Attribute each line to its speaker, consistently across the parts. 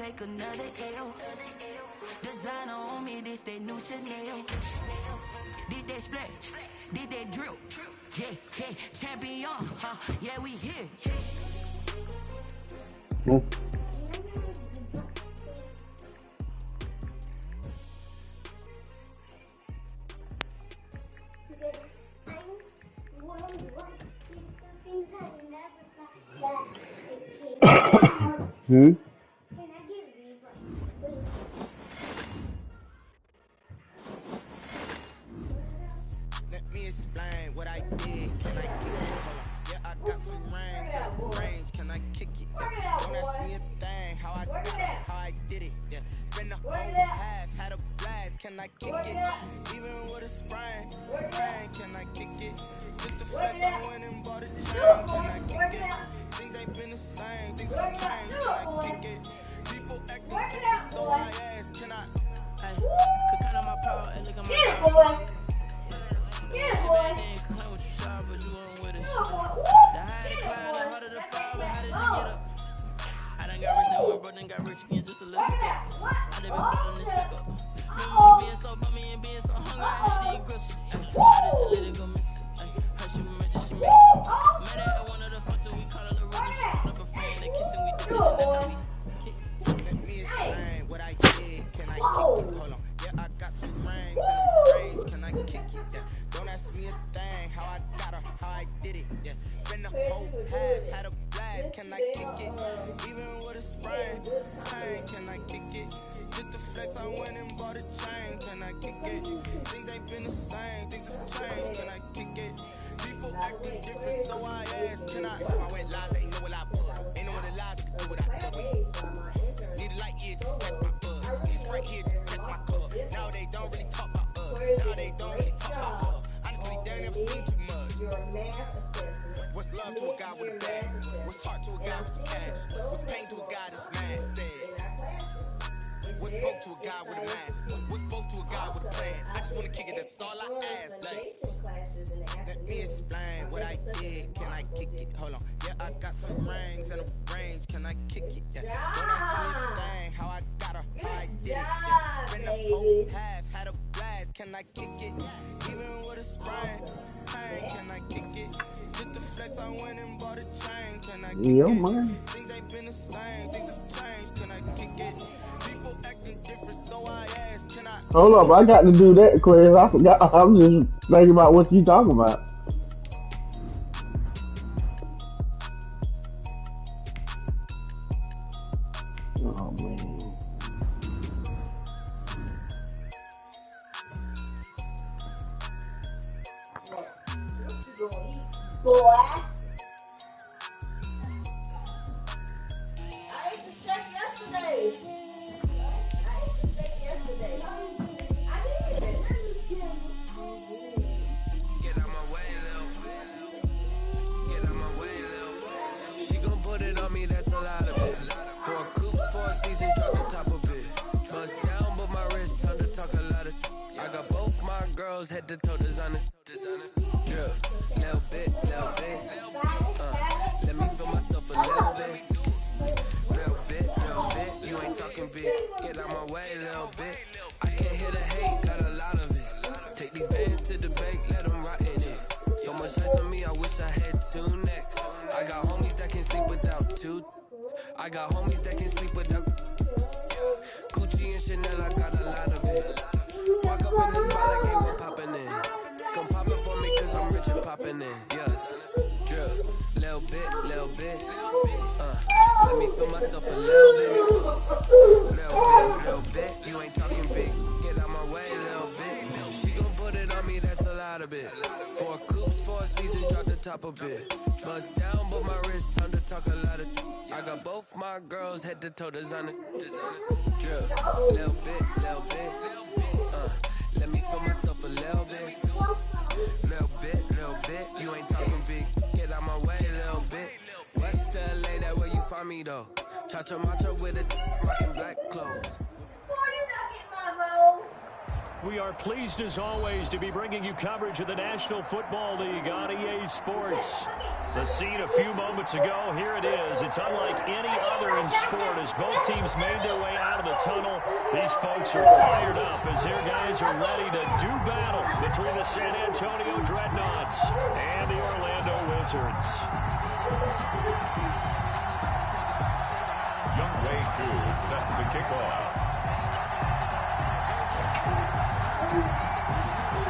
Speaker 1: take another L. Designer on me, this that new Chanel. This that splash, this that drill. Yeah, yeah, champion, huh? Yeah, we here.
Speaker 2: Let me explain what I did. Can I kick it? Yeah, I got some range. Can I kick it? Yeah. Don't ask me a thing. How I did it. Yeah. Spend the whole half, had a blast. Can I kick it? Even with a sprain. Can I kick it? Took the flex, I went and bought a chain. Can I kick it? Things ain't been the same. Things have changed. Can I kick it? People acting different, so I ask. Can I? Hey, could count on my power and look at my power.
Speaker 3: Yeah, boy.
Speaker 2: Claim what you saw, but you weren't with us.
Speaker 3: The
Speaker 2: higher the climb, the harder the fall, but how did you get up? I done got rich, then one bro, then got rich again, just a little bit. I live in bottom this pick up. Being so bummy and being so hungry, I had to eat grits. I didn't let it go miss. Her she remember, she missed. Met her at one of the functions, we caught her the rhythm. She called up a friend, they kissed and we did it, that's how we kick. Let me explain what I did. Can I kick it? Hold on. Yeah, I got some range and range. Can I kick it? Yeah. Don't ask me a thing. How I got her, how I did it. Yeah. Spend the whole half, had a blast. Can I kick it? Even with a sprain. Hey, can I kick it? Just the flex, I went and bought a chain. Can I kick it? Things ain't been the same. Things have changed. Can I kick it? People acting different, so I ask. Can I? So I went live, they know what I was. Ain't know what it lies, they can do what I do. Need a light here to catch my buzz. It's right here to catch my cup. Now they don't really talk about us. Now they don't really talk about love. Honestly, they ain't never seen too much. What's love to a guy with a bag? What's heart to a guy with some cash? What's pain to a guy that's mad? Said. What's broke to a guy with a mask? What's broke to a guy with a plan? I just wanna kick it, that's all I ask. Like, let me explain what I did. Can I kick it? Hold on. Yeah, I got some rings and a range. Can I kick it? Yeah. Don't ask me a thing. How I got her, how I did it. Yeah. Spend the whole half, had a blast. Can I kick it? Even with a sprain. Hey, can I kick it? Just the flex, I went and bought a chain. Can I kick it? Things ain't been the same. Things have changed. Can I kick it? People acting different, so I ask. Can I?
Speaker 4: Hold up, I got to do that quiz. I forgot. I'm just thinking about what you talking about. Oh man.
Speaker 3: Boy. I ate the steak yesterday. I did.
Speaker 2: Get out my way, Lil. Get out my way, Lil. She gon' put it on me, that's a lot of it. 4 coops, 4 seasons, drop the top of it. Bust down, but my wrist, time to talk a lot of. I got both my girls, head to toe designer. Drip, little bit. Let me feel myself a little bit. Little bit. You ain't talking big. Get out my way, little bit. I can't hear the hate, got a lot of it. Take these bands to the bank, let them rot in it. So much ice on me, I wish I had 2 necks. I got homies that can sleep without 2. I got homies that can sleep without Gucci and Chanel, I got a lot of it. Walk up in this spot like hey, we're popping in. Come pop it for me cause I'm rich and popping in. Yeah, drip, little bit. Let me feel myself a little bit. Little bit. You ain't talking big. Get out my way, little bit. She gon' put it on me, that's a lot of it. 4 coops, 4 seasons, drop the top a bit. Bust down, but my wrist, time to talk a lot of. I got both my girls, head to toe designer. Drip, little bit. Let me feel myself a little bit. Little bit. You ain't talking big. Get out my way, little bit. West LA, that where you find me though. Cha-cha matcha with a rockin' black clothes.
Speaker 5: We are pleased as always to be bringing you coverage of the National Football League on EA Sports. The scene a few moments ago, here it is. It's unlike any other in sport as both teams made their way out of the tunnel. These folks are fired up as their guys are ready to do battle between the San Antonio Dreadnoughts and the Orlando Wizards.
Speaker 6: Youngway 2 is set to kick off.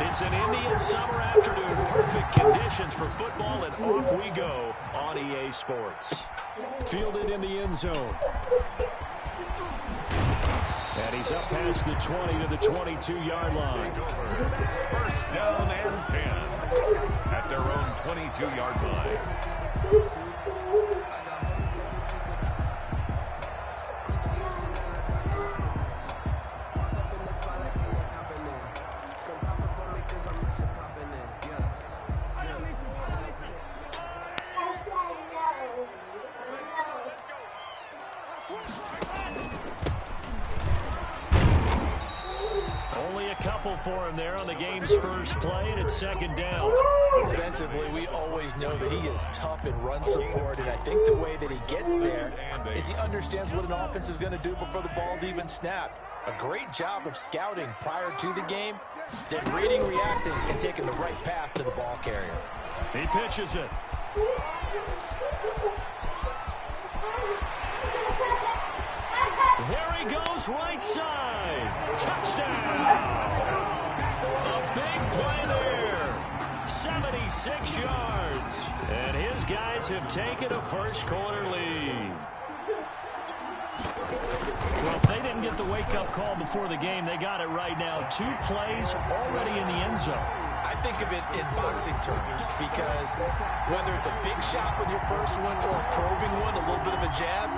Speaker 5: It's an Indian summer afternoon. Perfect conditions for football, and off we go on EA Sports. Fielded in the end zone. And he's up past the 20 to the 22-yard line.
Speaker 6: First down and 10 at their own 22-yard line.
Speaker 5: For him there on the game's first play, and it's second down.
Speaker 7: Defensively, we always know that he is tough in run support, and I think the way that he gets there is he understands what an offense is going to do before the ball's even snapped. A great job of scouting prior to the game, then reading, reacting, and taking the right path to the ball carrier.
Speaker 5: He pitches it. There he goes, right side. Touchdown. A big play there. 76 yards. And his guys have taken a first quarter lead. Well, if they didn't get the wake-up call before the game, they got it right now. 2 plays already in the end zone.
Speaker 7: I think of it in boxing terms because whether it's a big shot with your first one or a probing one, a little bit of a jab,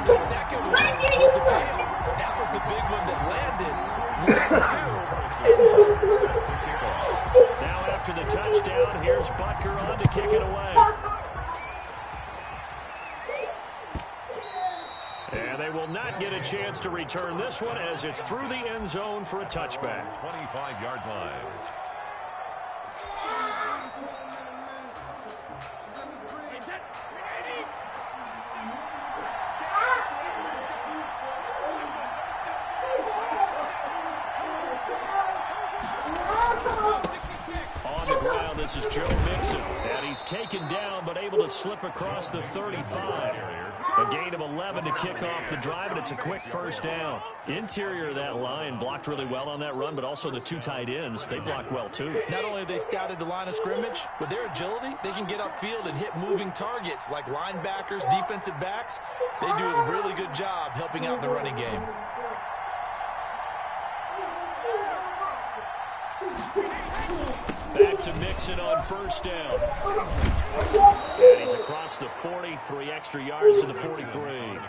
Speaker 7: the second one was the payoff. That was the big one that landed. 1, 2, end zone.
Speaker 5: Now after the touchdown, here's Butker on to kick it away. And they will not get a chance to return this one as it's through the end zone for a touchback.
Speaker 6: 25-yard line.
Speaker 5: On the ground, this is Joe Mixon. And he's taken down but able to slip across the 35. A gain of 11 to kick off the drive, and it's a quick first down. Interior of that line blocked really well on that run, but also the 2 tight ends, they blocked well too.
Speaker 7: Not only have they scouted the line of scrimmage, with their agility, they can get upfield and hit moving targets like linebackers, defensive backs. They do a really good job helping out in the running game.
Speaker 5: Back to Mixon on first down. And he's across the 40, 3 extra yards to the 43.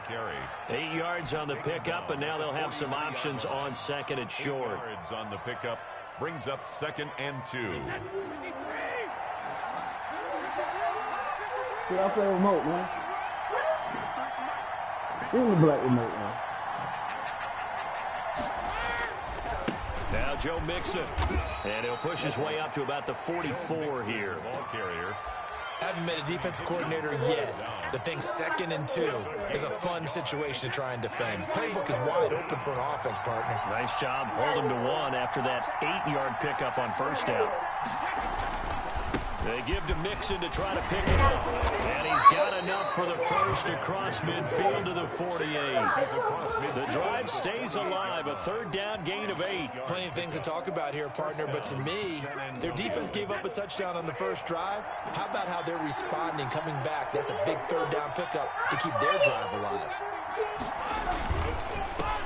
Speaker 5: 8 yards on the pickup, and now they'll have some options on second and short.
Speaker 6: 8 yards on the pickup brings up 2nd and 2.
Speaker 4: See, I play remote, man. Give me the black remote, man.
Speaker 5: Now Joe Mixon, and he'll push his way up to about the 44 here.
Speaker 6: Ball carrier.
Speaker 7: Haven't met a defensive coordinator yet that thinks 2nd and 2 is a fun situation to try and defend. Playbook is wide open for an offense, partner.
Speaker 5: Nice job holding to 1 after that 8-yard pickup on first down. They give to Mixon to try to pick it up. And he's got enough for the first across midfield to the 48. The drive stays alive. A 3rd down gain of 8.
Speaker 7: Plenty of things to talk about here, partner, but to me, their defense gave up a touchdown on the first drive. How about how they're responding, coming back? That's a big 3rd down pickup to keep their drive alive.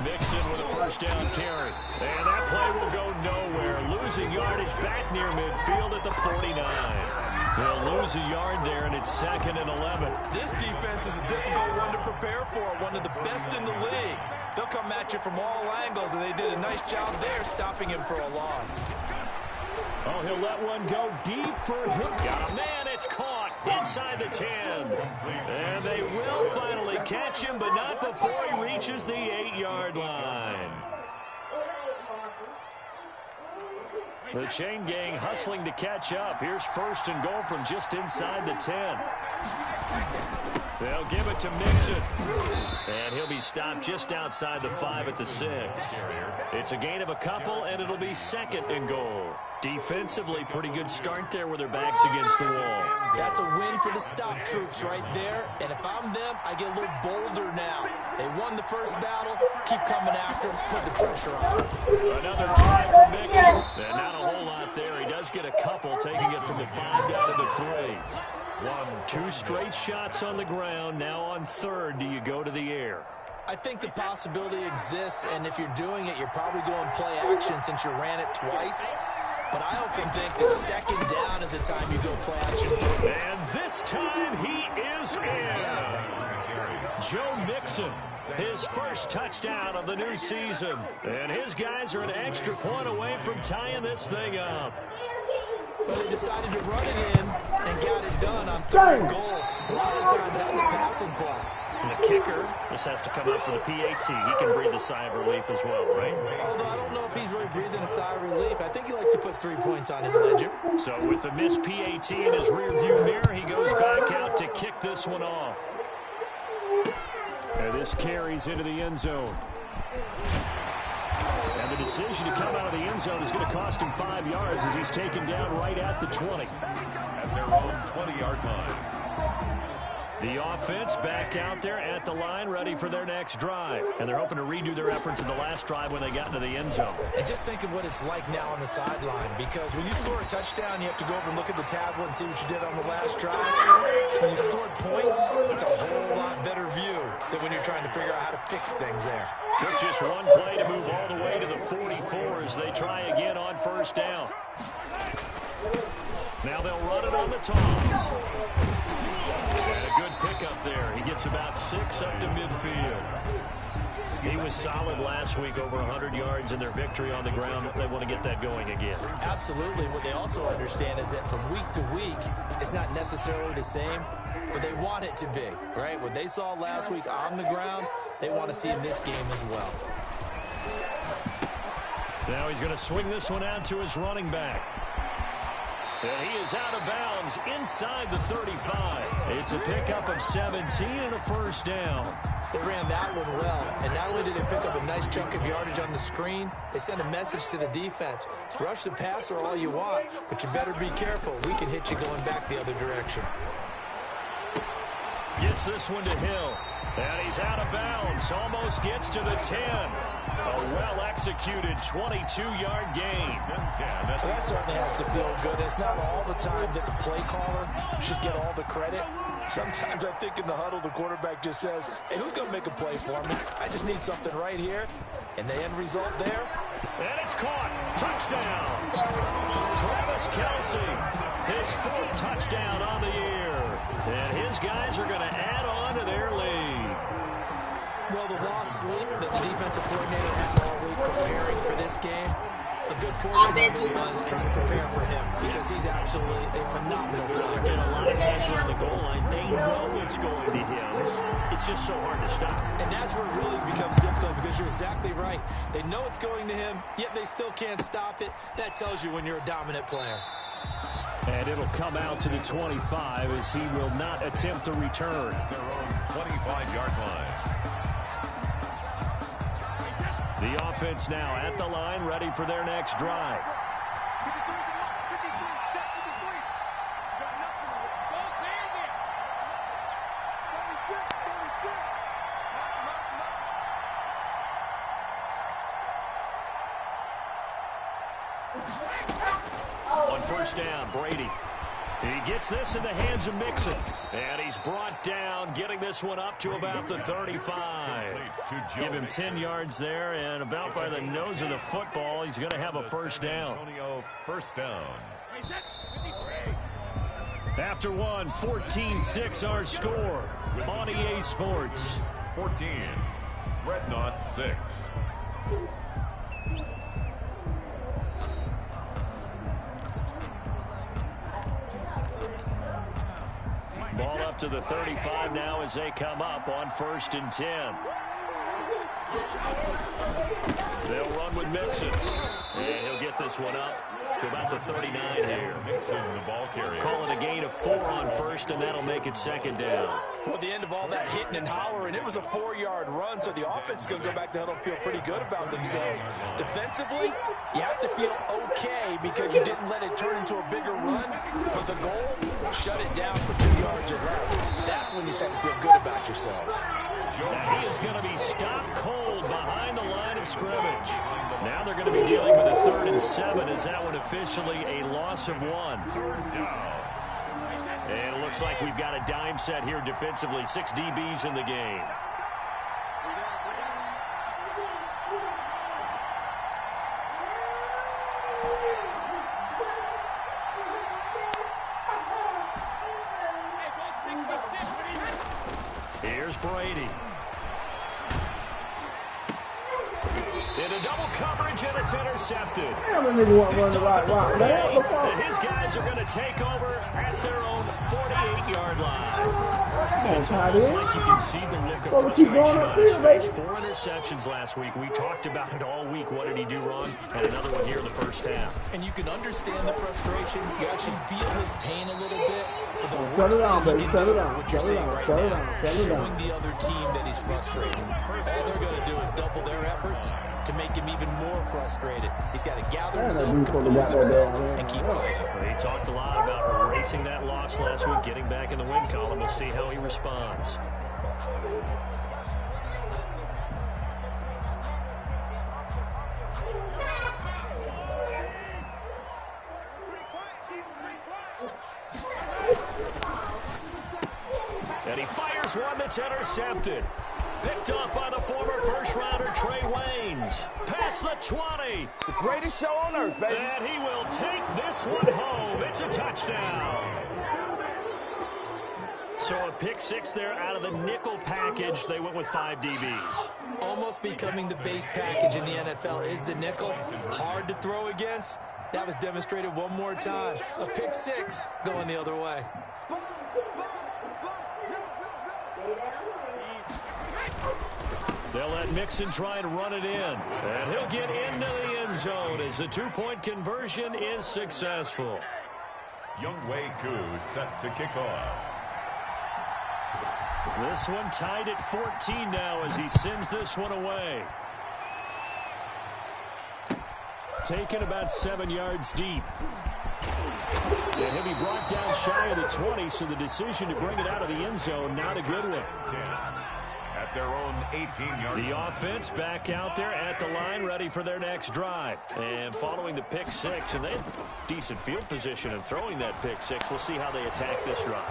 Speaker 5: Mixon with a first down carry. And that play will go nowhere. Losing yardage back near midfield at the 49. They'll lose a yard there, and it's 2nd and 11.
Speaker 7: This defense is a difficult one to prepare for, one of the best in the league. They'll come at you from all angles, and they did a nice job there stopping him for a loss.
Speaker 5: Oh, he'll let one go deep for him. Got him. Man, it's caught inside the 10. And they will finally catch him, but not before he reaches the 8-yard line. The chain gang hustling to catch up. Here's 1st and goal from just inside the 10. They'll give it to Mixon. And he'll be stopped just outside the 5 at the 6. It's a gain of a couple, and it'll be 2nd and goal. Defensively, pretty good start there with their backs against the wall.
Speaker 7: That's a win for the stop troops right there. And if I'm them, I get a little bolder now. They won the first battle. Keep coming after them. Put the pressure on.
Speaker 5: Another try for Mixon. And not a whole lot there. He does get a couple, taking it from the 5 down to the 3. 2 straight shots on the ground. Now on 3rd, do you go to the air?
Speaker 7: I think the possibility exists, and if you're doing it, you're probably going play action since you ran it twice. But I often think that 2nd down is the time you go play action.
Speaker 5: And this time he is in. Joe Mixon, his first touchdown of the new season. And his guys are an extra point away from tying this thing up.
Speaker 7: But they decided to run it in and got it done on 3rd and goal. A lot of times that's a passing play.
Speaker 5: And the kicker, this has to come out for the PAT. He can breathe a sigh of relief as well, right?
Speaker 7: Although I don't know if he's really breathing a sigh of relief. I think he likes to put 3 points on his ledger.
Speaker 5: So with the missed PAT in his rearview mirror, he goes back out to kick this one off. And this carries into the end zone. And the decision to come out of the end zone is going to cost him 5 yards as he's taken down right at the 20.
Speaker 6: At their own 20-yard line.
Speaker 5: The offense back out there at the line, ready for their next drive. And they're hoping to redo their efforts in the last drive when they got into the end zone.
Speaker 7: And just think of what it's like now on the sideline, because when you score a touchdown, you have to go over and look at the tablet and see what you did on the last drive. When you scored points, it's a whole lot better view than when you're trying to figure out how to fix things there.
Speaker 5: Took just one play to move all the way to the 44 as they try again on 1st down. Now they'll run it on the toss. And a good pickup there. He gets about 6 up to midfield. He was solid last week, over 100 yards in their victory on the ground. They want to get that going again.
Speaker 7: Absolutely. What they also understand is that from week to week, it's not necessarily the same, but they want it to be, right? What they saw last week on the ground, they want to see in this game as well.
Speaker 5: Now he's going to swing this one out to his running back. And he is out of bounds inside the 35. It's a pickup of 17 and a 1st down.
Speaker 7: They ran that one well, and not only did they pick up a nice chunk of yardage on the screen, they sent a message to the defense. Rush the passer all you want, but you better be careful. We can hit you going back the other direction.
Speaker 5: Gets this one to Hill. And he's out of bounds. Almost gets to the 10. A well-executed 22-yard gain.
Speaker 7: Well, that certainly has to feel good. It's not all the time that the play caller should get all the credit. Sometimes I think in the huddle, the quarterback just says, hey, who's going to make a play for me? I just need something right here. And the end result there.
Speaker 5: And it's caught. Touchdown. Travis Kelce, his 4th touchdown on the year. And his guys are going to add on to their lead.
Speaker 7: Well, the lost sleep that the defensive coordinator had all week preparing for this game, a good portion of it was trying to prepare for him because he's absolutely a phenomenal player.
Speaker 5: And a lot of times around the goal line, they know it's going to him. It's just so hard to stop.
Speaker 7: And that's where it really becomes difficult because you're exactly right. They know it's going to him, yet they still can't stop it. That tells you when you're a dominant player.
Speaker 5: And it'll come out to the 25 as he will not attempt to return.
Speaker 6: Their own 25-yard line.
Speaker 5: The offense now at the line, ready for their next drive. On 1st down, Brady. He gets this in the hands of Mixon. And he's brought down, getting this one up to about the 35. Give him 10 yards there, and about by the nose of the football, he's going to have a 1st down.
Speaker 6: First down.
Speaker 5: After one, 14-6 our score on EA Sports.
Speaker 6: 14, Dreadnought 6.
Speaker 5: Ball up to the 35 now as they come up on 1st and 10. They'll run with Mixon. And he'll get this one up to about the 39 here.
Speaker 6: The ball carrier.
Speaker 5: Call it a gain of 4 on first, and that'll make it second down.
Speaker 7: Well, at the end of all that hitting and hollering, it was a 4-yard run, so the offense is going to go back to huddle and feel pretty good about themselves. Defensively, you have to feel okay because you didn't let it turn into a bigger run, but the goal, shut it down for 2 yards or less. That's when you start to feel good about yourselves.
Speaker 5: Now he is going to be stopped cold behind the line of scrimmage. Now they're going to be dealing with a 3rd and 7 as that one officially a loss of 1. And it looks like we've got a dime set here defensively. 6 DBs in the game. Here's Brady. Into double coverage, and it's intercepted. His guys are going to take over at their own 48-yard line. It's almost like you can see the look of frustration on his face. 4 interceptions last week. We talked about it all week. What did he do wrong? And another one here in the first half.
Speaker 7: And you can understand the frustration. You actually feel his pain a little bit. But the worst thing he can do is what you're seeing right now, showing the other team that he's frustrated. All they're going to do is double their efforts to make him even more frustrated. He's got to gather himself, compose himself, and keep fighting.
Speaker 5: He talked a lot about erasing that loss last week, getting back in the win column. We'll see how he responds. And he fires one that's intercepted. Picked up by the former first-rounder Trey Waynes. Past the 20.
Speaker 8: The greatest show on earth, baby.
Speaker 5: And he will take this one home. It's a touchdown. So a pick 6 there out of the nickel package. They went with 5 DBs.
Speaker 7: Almost becoming the base package in the NFL is the nickel. Hard to throw against. That was demonstrated one more time. A pick 6 going the other way.
Speaker 5: They'll let Mixon try and run it in. And he'll get into the end zone as the 2-point conversion is successful.
Speaker 6: Younghoe Koo set to kick off.
Speaker 5: This one tied at 14 now as he sends this one away. Taken about 7 yards deep. And he'll be brought down shy of the 20, so the decision to bring it out of the end zone, not a good one.
Speaker 6: At their own 18-yard line.
Speaker 5: The offense back out there at the line, ready for their next drive. And following the pick 6, and they had decent field position in throwing that pick 6. We'll see how they attack this drive.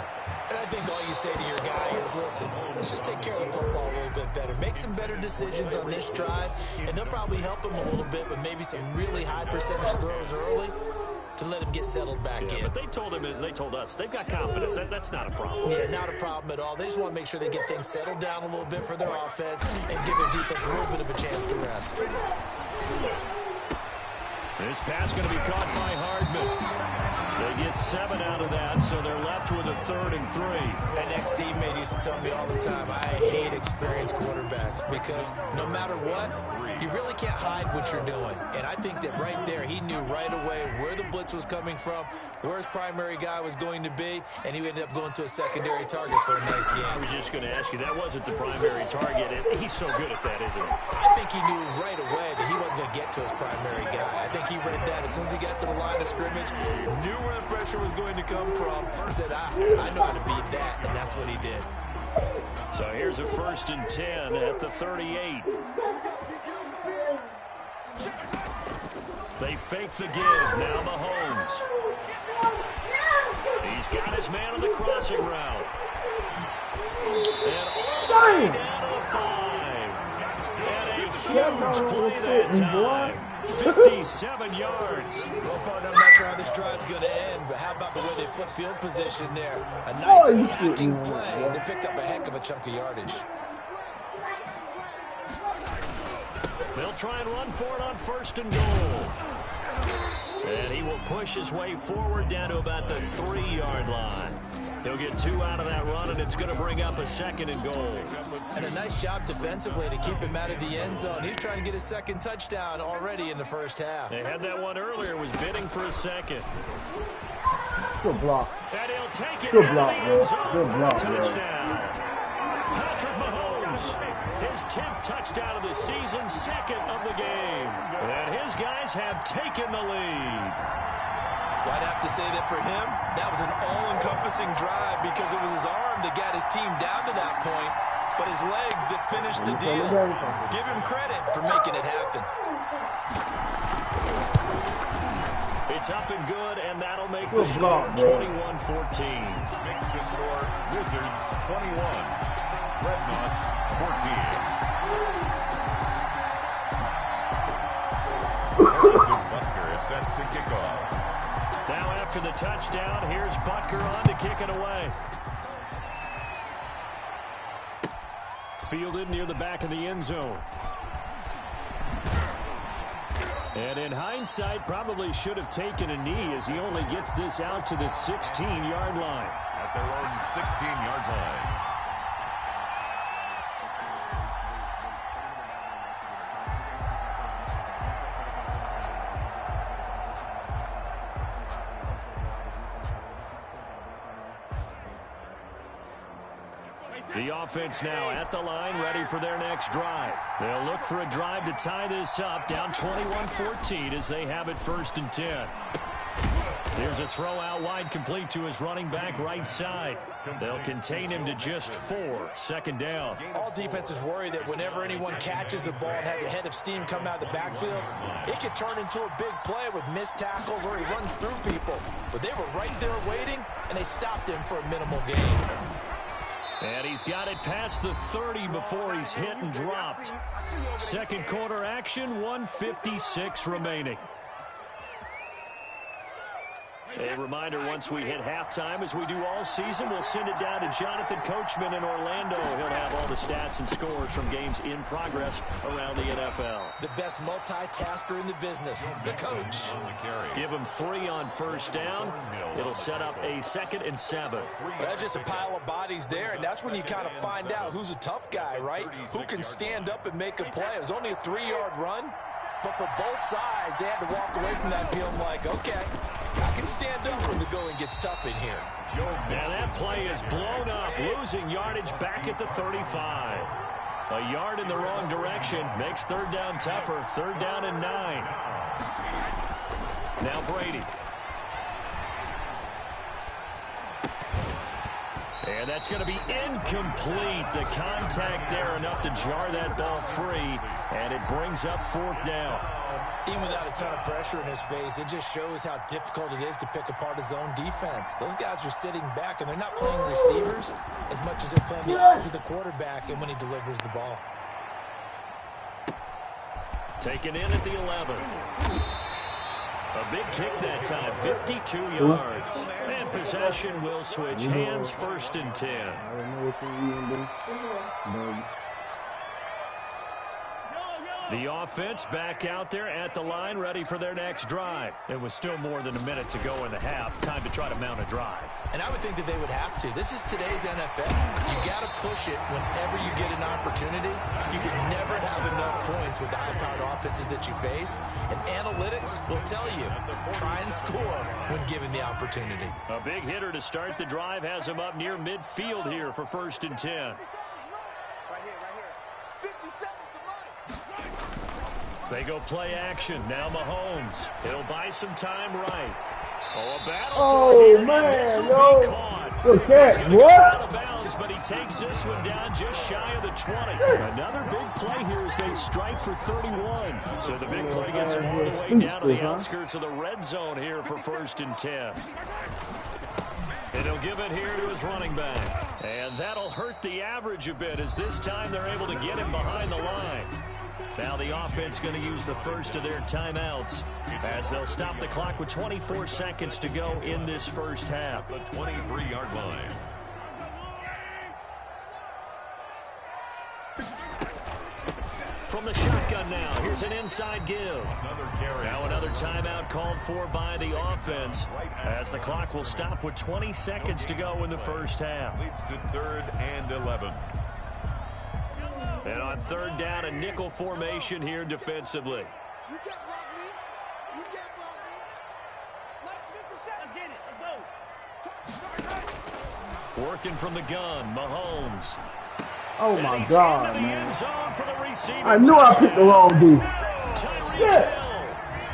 Speaker 7: And I think all you say to your guy is, listen, let's just take care of the football a little bit better. Make some better decisions on this drive, and they'll probably help him a little bit with maybe some really high percentage throws early to let him get settled back in.
Speaker 5: But they told him, and they told us, they've got confidence. That's not a problem.
Speaker 7: Yeah, not a problem at all. They just want to make sure they get things settled down a little bit for their offense and give their defense a little bit of a chance to rest.
Speaker 5: This pass going to be caught by Hardman. They get 7 out of that, so they're left with a 3rd and 3.
Speaker 7: An ex-teammate used to tell me all the time, I hate experienced quarterbacks because no matter what, you really can't hide what you're doing. And I think that right there, he knew right away where the blitz was coming from, where his primary guy was going to be, and he ended up going to a secondary target for a nice game.
Speaker 5: I was just going to ask you, that wasn't the primary target, and he's so good at that, isn't he?
Speaker 7: I think he knew right away that he wasn't going to get to his primary guy. I think he read that as soon as he got to the line of scrimmage, knew where the pressure was going to come from, and said, I know how to beat that, and that's what he did.
Speaker 5: So here's a 1st and 10 at the 38. They fake the give. Now Mahomes. He's got his man on the crossing route. And all the way down to the 5. And a huge play that time. 57 yards.
Speaker 7: Well, partner, I'm not sure how this drive's going to end, but how about the way they flip field position there? A nice attacking play. They picked up a heck of a chunk of yardage.
Speaker 5: They'll try and run for it on 1st and goal. And he will push his way forward down to about the 3-yard line. He'll get 2 out of that run, and it's going to bring up a 2nd and goal.
Speaker 7: And a nice job defensively to keep him out of the end zone. He's trying to get his 2nd touchdown already in the first half.
Speaker 5: They had that one earlier, was bidding for a 2nd.
Speaker 4: Good block.
Speaker 5: And he'll take it
Speaker 4: Good
Speaker 5: out
Speaker 4: block,
Speaker 5: of the end zone
Speaker 4: bro. Good
Speaker 5: for a
Speaker 4: block, bro.
Speaker 5: touchdown. Patrick Mahomes, his 10th touchdown of the season, 2nd of the game. And his guys have taken the lead.
Speaker 7: Well, I'd have to say that for him, that was an all-encompassing drive because it was his arm that got his team down to that point, but his legs that finished the deal. Give him credit for making it happen.
Speaker 5: It's up and good, and that'll make the score 21-14.
Speaker 6: Makes the score Wizards 21, Dreadnoughts 14. Harrison Butker is set to kick off.
Speaker 5: Now after the touchdown, here's Butker on to kick it away. Fielded near the back of the end zone. And in hindsight, probably should have taken a knee as he only gets this out to the 16-yard line.
Speaker 6: At their own 16-yard line.
Speaker 5: The offense now at the line, ready for their next drive. They'll look for a drive to tie this up, down 21-14 as they have it 1st and 10. Here's a throw out wide, complete to his running back right side. They'll contain him to just 4, 2nd down.
Speaker 7: All defenses worry that whenever anyone catches the ball and has a head of steam come out of the backfield, it can turn into a big play with missed tackles or he runs through people. But they were right there waiting, and they stopped him for a minimal gain.
Speaker 5: And he's got it past the 30 before he's hit and dropped. 2nd quarter action, 1:56 remaining. A reminder, once we hit halftime, as we do all season, we'll send it down to Jonathan Coachman in Orlando. He'll have all the stats and scores from games in progress around the NFL.
Speaker 7: The best multitasker in the business, the coach.
Speaker 5: Give him 3 on 1st down. It'll set up a 2nd and 7.
Speaker 7: That's just a pile of bodies there, and that's when you kind of find out who's a tough guy, right? Who can stand up and make a play. It was only a 3-yard run, but for both sides, they had to walk away from that feeling like, okay, I can stand up when the going gets tough in here.
Speaker 5: And that play is blown up, losing yardage back at the 35. A yard in the wrong direction makes 3rd down tougher. 3rd down and 9. Now Brady. And that's going to be incomplete. The contact there enough to jar that ball free, and it brings up 4th down.
Speaker 7: Even without a ton of pressure in his face, it just shows how difficult it is to pick apart his own defense. Those guys are sitting back, and they're not playing receivers as much as they're playing the eyes of the quarterback and when he delivers the ball.
Speaker 5: Taken in at the 11. A big kick that time, 52 yards. And possession will switch hands, 1st and 10. The offense back out there at the line, ready for their next drive. It was still more than a minute to go in the half. Time to try to mount a drive.
Speaker 7: And I would think that they would have to. This is today's NFL. You got to push it whenever you get an opportunity. You can never have enough points with the high-powered offenses that you face. And analytics will tell you, try and score when given the opportunity.
Speaker 5: A big hitter to start the drive has him up near midfield here for 1st and 10. They go play action. Now Mahomes. He'll buy some time right. Oh, a battle for him. This will be caught.
Speaker 4: Good
Speaker 5: He's
Speaker 4: catch,
Speaker 5: gonna
Speaker 4: boy.
Speaker 5: go out of bounds, but he takes this one down just shy of the 20. Another big play here as they strike for 31. So the big play gets him all the way down to the outskirts of the red zone here for 1st and 10. And he'll give it here to his running back. And that'll hurt the average a bit as this time they're able to get him behind the line. Now the offense going to use the first of their timeouts as they'll stop the clock with 24 seconds to go in this first half.
Speaker 6: The 23-yard line.
Speaker 5: from the shotgun now. Here's an inside give. Now another timeout called for by the offense as the clock will stop with 20 seconds to go in the first half.
Speaker 6: Leads to 3rd and 11.
Speaker 5: And on 3rd down, a nickel formation here defensively.
Speaker 9: You can't block me. You can't block me. Let's get it. Let's go.
Speaker 5: Working from the gun, Mahomes.
Speaker 4: Oh my God, man.
Speaker 5: I
Speaker 4: knew I picked the wrong D. Yeah.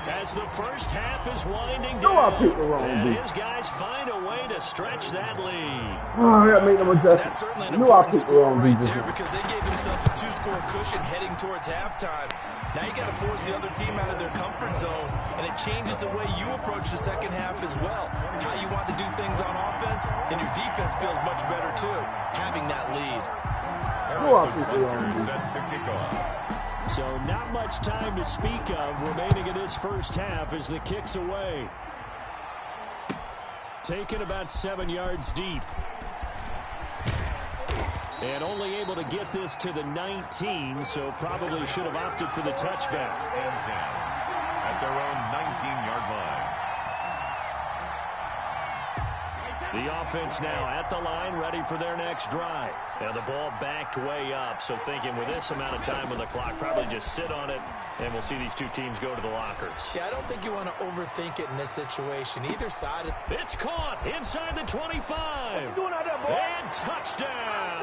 Speaker 5: As the first half is winding
Speaker 4: No, I
Speaker 5: down,
Speaker 4: picked the wrong
Speaker 5: and
Speaker 4: D.
Speaker 5: his guys find a way to stretch that lead.
Speaker 4: Oh, I gotta make them
Speaker 7: That's
Speaker 4: adjustments.
Speaker 7: certainly an
Speaker 4: I knew I
Speaker 7: important
Speaker 4: picked the
Speaker 7: score
Speaker 4: wrong D.
Speaker 7: right there because they gave themselves a 2-score cushion heading towards halftime. Now you got to force the other team out of their comfort zone, and it changes the way you approach the second half as well. How you want to do things on offense, and your defense feels much better too, having that lead.
Speaker 6: Set to kick off.
Speaker 5: So not much time to speak of remaining in this first half as the kick's away. Taken about 7 yards deep. And only able to get this to the 19, so probably should have opted for the touchback.
Speaker 6: And 10 at their own 19-yard line.
Speaker 5: The offense now at the line, ready for their next drive. Now the ball backed way up, so thinking with this amount of time on the clock, probably just sit on it, and we'll see these two teams go to the lockers.
Speaker 7: Yeah, I don't think you want to overthink it in this situation. Either side.
Speaker 5: It's caught inside the 25. What you doing out there, boy? And touchdown.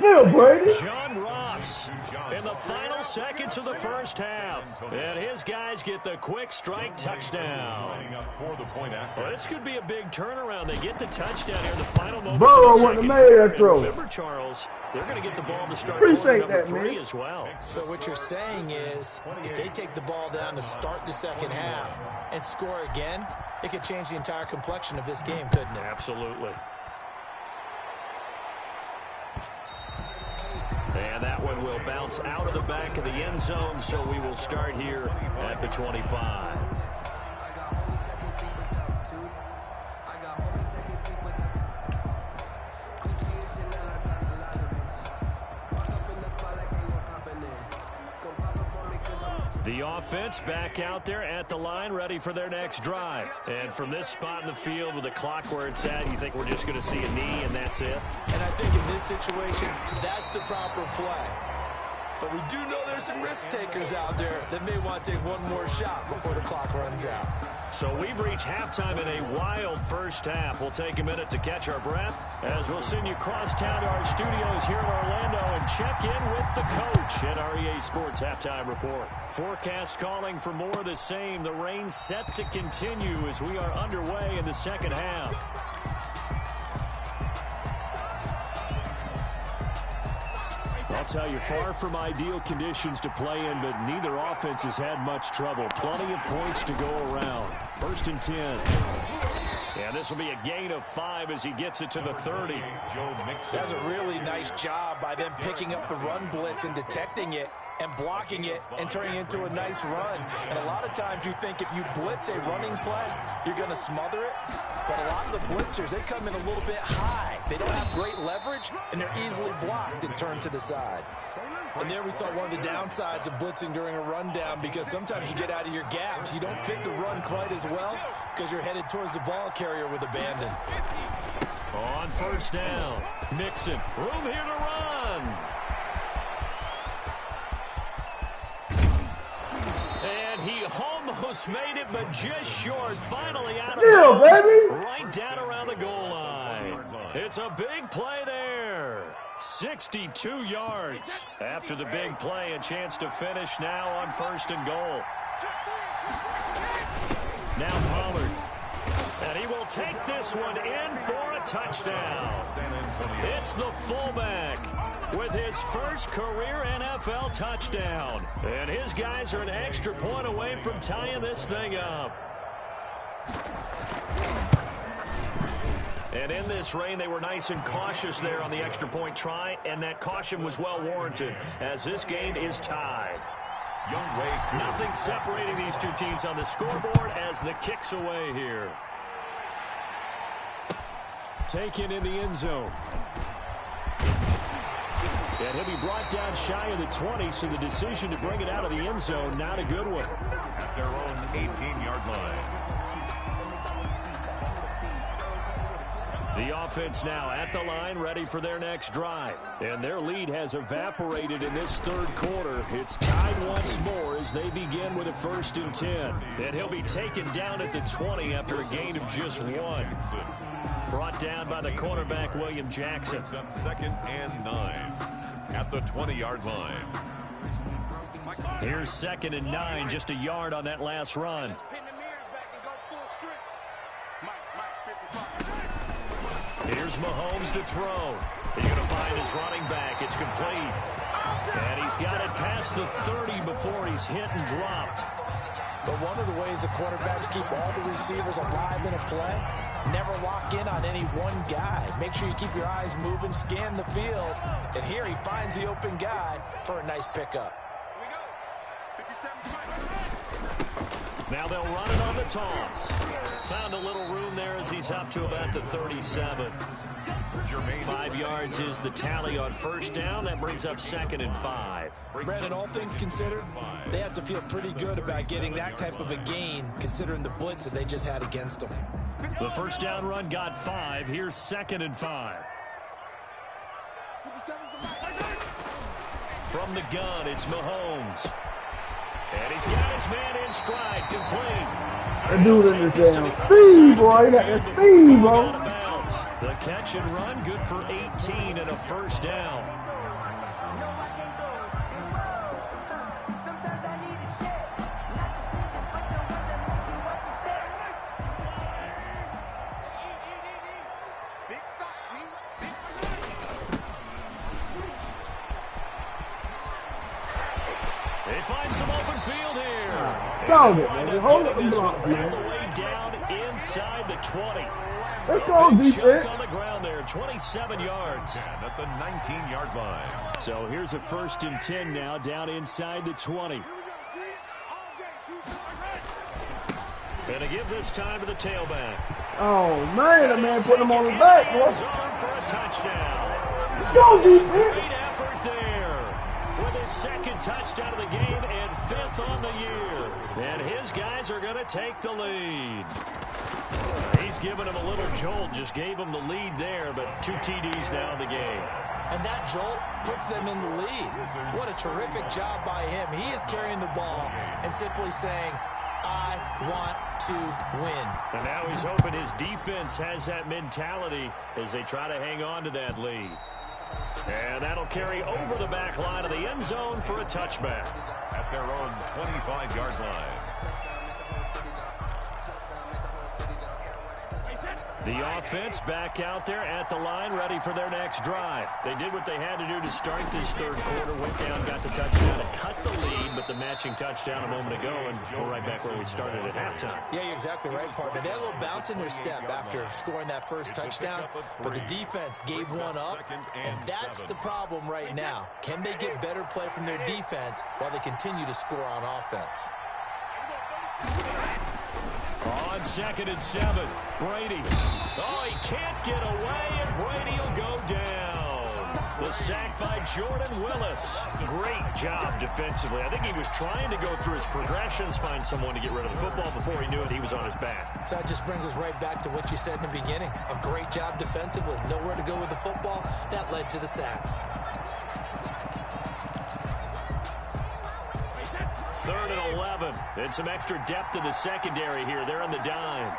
Speaker 4: Yeah, Brady.
Speaker 5: John Ross in the final seconds of the first half. And his guys get the quick strike touchdown. Well, this could be a big turnaround. They get the touchdown here in the final moments
Speaker 4: Burrow
Speaker 5: of the
Speaker 4: wouldn't
Speaker 5: second
Speaker 4: have made that
Speaker 5: quarter.
Speaker 4: throw.
Speaker 5: Remember, Charles, they're going to get the ball to start
Speaker 4: Appreciate
Speaker 5: quarter number
Speaker 4: that,
Speaker 5: 3
Speaker 4: man.
Speaker 5: as well.
Speaker 7: So what you're saying is, if they take the ball down to start the second half and score again, it could change the entire complexion of this game, couldn't it?
Speaker 5: Absolutely. And that one will bounce out of the back of the end zone, so we will start here at the 25. The offense back out there at the line, ready for their next drive. And from this spot in the field with the clock where it's at, you think we're just going to see a knee and that's it?
Speaker 7: And I think in this situation, that's the proper play. But we do know there's some risk takers out there that may want to take one more shot before the clock runs out.
Speaker 5: So we've reached halftime in a wild first half. We'll take a minute to catch our breath as we'll send you cross town to our studios here in Orlando and check in with the coach at our EA Sports Halftime Report. Forecast calling for more of the same. The rain set to continue as we are underway in the second half. I'll tell you, far from ideal conditions to play in, but neither offense has had much trouble. Plenty of points to go around. 1st and 10. Yeah, this will be a gain of 5 as he gets it to the 30.
Speaker 7: That's a really nice job by them picking up the run blitz and detecting it and blocking it and turning it into a nice run. And a lot of times you think if you blitz a running play, you're going to smother it. But a lot of the blitzers, they come in a little bit high. They don't have great leverage, and they're easily blocked and turned to the side. And there we saw one of the downsides of blitzing during a rundown, because sometimes you get out of your gaps. You don't fit the run quite as well because you're headed towards the ball carrier with abandon.
Speaker 5: On 1st down, Mixon, room here to run. And he almost made it, but just short. Finally out of bounds, right down around the goal line. It's a big play there. 62 yards. After the big play, a chance to finish now on 1st and goal. Now Pollard. And he will take this one in for a touchdown. It's the fullback with his first career NFL touchdown. And his guys are an extra point away from tying this thing up. And in this rain, they were nice and cautious there on the extra point try, and that caution was well warranted as this game is tied. Nothing separating these two teams on the scoreboard as the kick's away here. Taken in the end zone. And he'll be brought down shy of the 20, so the decision to bring it out of the end zone, not a good one.
Speaker 6: At their own 18-yard line.
Speaker 5: The offense now at the line, ready for their next drive. And their lead has evaporated in this third quarter. It's tied once more as they begin with a 1st and 10. And he'll be taken down at the 20 after a gain of just 1. Brought down by the cornerback, William Jackson.
Speaker 6: Brings up 2nd and 9 at the 20-yard line.
Speaker 5: Here's 2nd and 9, just a yard on that last run. Here's Mahomes to throw. He's going to find his running back. It's complete. And he's got it past the 30 before he's hit and dropped.
Speaker 7: But one of the ways the quarterbacks keep all the receivers alive in a play, never lock in on any one guy. Make sure you keep your eyes moving, scan the field. And here he finds the open guy for a nice pickup.
Speaker 5: Now they'll run it on the toss. Found a little room there as he's up to about the 37. 5 yards is the tally on 1st down. That brings up 2nd and 5.
Speaker 7: Brandon, all things considered, they have to feel pretty good about getting that type of a gain, considering the blitz that they just had against them.
Speaker 5: The 1st down run got 5. Here's 2nd and 5. From the gun, it's Mahomes. And he's got his man in stride, complete.
Speaker 4: That dude understands. Speed, boy. That speed, bro.
Speaker 5: The catch and run, good for 18 and a 1st down. They find some open field here.
Speaker 4: Hold it, man. Hold it and block,
Speaker 5: All the
Speaker 4: man.
Speaker 5: way down inside the 20.
Speaker 4: Let's go,
Speaker 5: Big
Speaker 4: defense.
Speaker 5: chunk on the ground there, 27 yards.
Speaker 6: And at the 19-yard line.
Speaker 5: So here's a 1st and 10 now, down inside the 20. And to give this time to the tailback.
Speaker 4: Oh, man, the man put him on his back, boy.
Speaker 5: He's on for a touchdown.
Speaker 4: Go, defense.
Speaker 5: Great effort there. With his 2nd touchdown of the game and 5th on the year. And his guys are going to take the lead. He's given him a little jolt, just gave him the lead there, but 2 TDs now in the game.
Speaker 7: And that jolt puts them in the lead. What a terrific job by him. He is carrying the ball and simply saying, I want to win.
Speaker 5: And now he's hoping his defense has that mentality as they try to hang on to that lead. And that'll carry over the back line of the end zone for a touchback.
Speaker 6: At their own 25-yard line.
Speaker 5: The offense back out there at the line, ready for their next drive. They did what they had to do to start this third quarter, went down, got the touchdown, and cut the lead, but the matching touchdown a moment ago, and we're right back where we started at halftime.
Speaker 7: Yeah, you're exactly right, partner. They had a little bounce in their step after scoring that first touchdown, but the defense gave one up, and that's the problem right now. Can they get better play from their defense while they continue to score on offense?
Speaker 5: On 2nd and 7, Brady. Oh, he can't get away, and Brady will go down. The sack by Jordan Willis. Great job defensively. I think he was trying to go through his progressions, find someone to get rid of the football. Before he knew it, he was on his back.
Speaker 7: So that just brings us right back to what you said in the beginning. A great job defensively. Nowhere to go with the football. That led to the sack.
Speaker 5: 3rd and 11. And some extra depth in the secondary here. They're in the dime.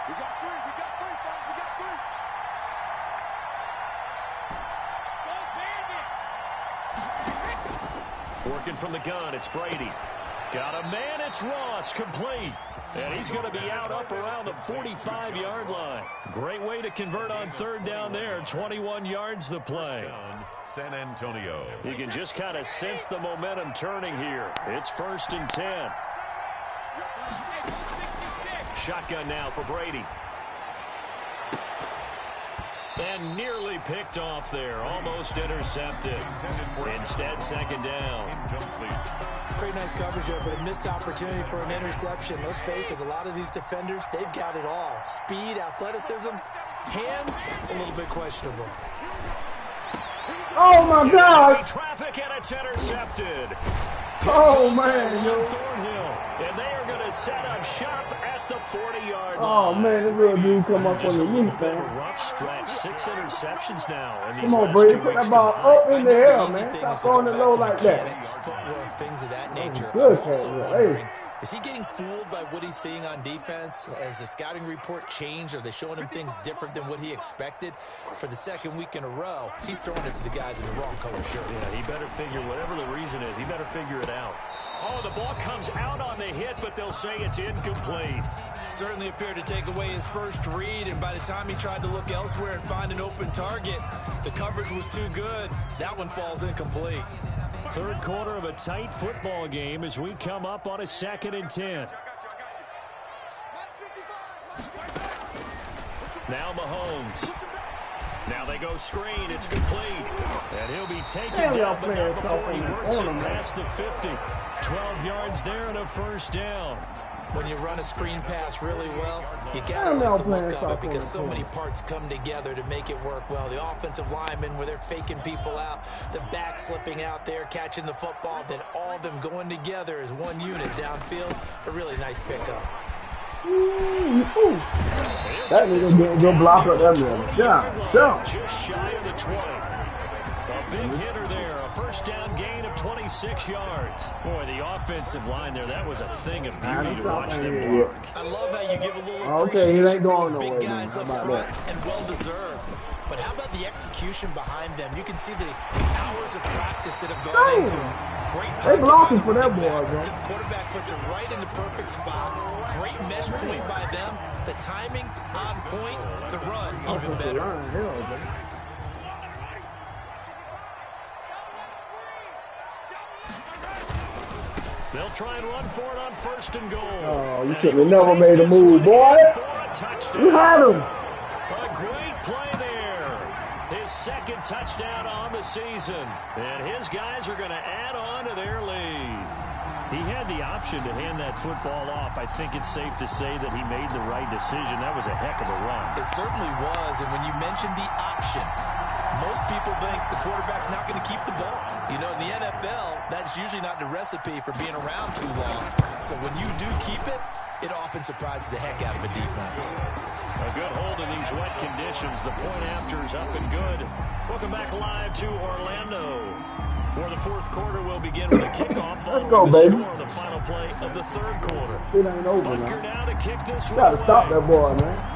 Speaker 9: We got 3. We got 3, fellas. We got 3.
Speaker 5: Working from the gun, it's Brady. Got a man, it's Ross, complete. And he's going to be out up around the 45-yard line. Great way to convert on 3rd down there. 21 yards the play.
Speaker 6: San Antonio.
Speaker 5: You can just kind of sense the momentum turning here. It's 1st and 10. Shotgun now for Brady. And nearly picked off there. Almost intercepted. Instead, 2nd down.
Speaker 7: Pretty nice coverage there, but a missed opportunity for an interception. Let's face it, a lot of these defenders, they've got it all. Speed, athleticism, hands, a little bit questionable.
Speaker 4: Oh my God!
Speaker 5: Traffic and it's intercepted.
Speaker 4: Oh man, yo.
Speaker 5: Thornhill, and they are going to set up shop at the 40-yard line.
Speaker 4: Oh man, this little dude come up
Speaker 5: Just
Speaker 4: on
Speaker 5: a
Speaker 4: the
Speaker 5: little
Speaker 4: roof,
Speaker 5: bit of a
Speaker 4: man.
Speaker 5: rough stretch. 6 interceptions now in these
Speaker 4: Come on,
Speaker 5: last
Speaker 4: Brady,
Speaker 5: 2
Speaker 4: put
Speaker 5: weeks
Speaker 4: that ball
Speaker 5: combined.
Speaker 4: up in the air, man. Stop throwing it low like that.
Speaker 7: Mechanics, footwork, things of that nature.
Speaker 4: Good
Speaker 7: I'm also
Speaker 4: catch, yeah.
Speaker 7: wondering,
Speaker 4: Hey.
Speaker 7: is he getting fooled by what he's seeing on defense? Has the scouting report changed? Are they showing him things different than what he expected? For the second week in a row, he's throwing it to the guys in the wrong color shirt.
Speaker 5: Yeah, he better figure, whatever the reason is, he better figure it out. Oh, the ball comes out on the hit, but they'll say it's incomplete.
Speaker 7: Certainly appeared to take away his first read, and by the time he tried to look elsewhere and find an open target, the coverage was too good. That one falls incomplete.
Speaker 5: Third quarter of a tight football game as we come up on a 2nd and 10. Now Mahomes. Now they go screen. It's complete. And he'll be taken down, but not before he works it past the 50. 12 yards there and a first down.
Speaker 7: When you run a screen pass really well, you got to like the look of it because so many parts come together to make it work well. The offensive linemen, where they're faking people out, the back slipping out there, catching the football, then all of them going together as one unit downfield. A really nice pickup.
Speaker 4: That nigga good block up that man. Jump.
Speaker 5: Just shy of the 20. A big hitter there. A first down gain of 26 yards. Boy, the offensive line there, that was a thing of beauty to watch them block.
Speaker 7: I love how you give a little
Speaker 4: Okay, it ain't
Speaker 7: appreciation
Speaker 4: going
Speaker 7: for those
Speaker 4: nowhere,
Speaker 7: big guys
Speaker 4: man.
Speaker 7: up
Speaker 4: How about
Speaker 7: front, and well-deserved. But how about the execution behind them? You can see the hours of practice that have gone into them. Great
Speaker 4: They blocking for that boy, bro.
Speaker 7: Quarterback puts it right in the perfect spot. Great mesh point by them. The timing on point. The run even better.
Speaker 5: They'll try and run for it on 1st and goal.
Speaker 4: Oh, you should have never made a move, boy. You had him.
Speaker 5: A great play there. His 2nd touchdown on the season. And his guys are going to add on to their lead. He had the option to hand that football off. I think it's safe to say that he made the right decision. That was a heck of a run.
Speaker 7: It certainly was. And when you mentioned the option, most people think the quarterback's not going to keep the ball. You know, in the NFL, that's usually not the recipe for being around too long. So when you do keep it, it often surprises the heck out of a defense.
Speaker 5: A good hold in these wet conditions. The point after is up and good. Welcome back live to Orlando, where the 4th quarter will begin with a kickoff.
Speaker 4: Let's go, baby.
Speaker 5: Score the final play of the 3rd quarter.
Speaker 4: It ain't over,
Speaker 5: Bunker
Speaker 4: man.
Speaker 5: now to kick this
Speaker 4: You
Speaker 5: one
Speaker 4: gotta stop
Speaker 5: away.
Speaker 4: that boy, man.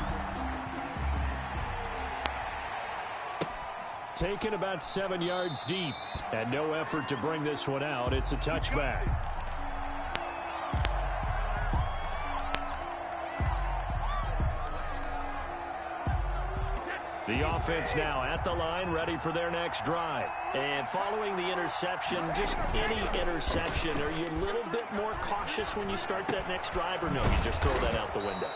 Speaker 5: Taken about 7 yards deep, and no effort to bring this one out. It's a touchback. The offense now at the line, ready for their next drive. And following the interception, just any interception, are you a little bit more cautious when you start that next drive, or no, you just throw that out the window?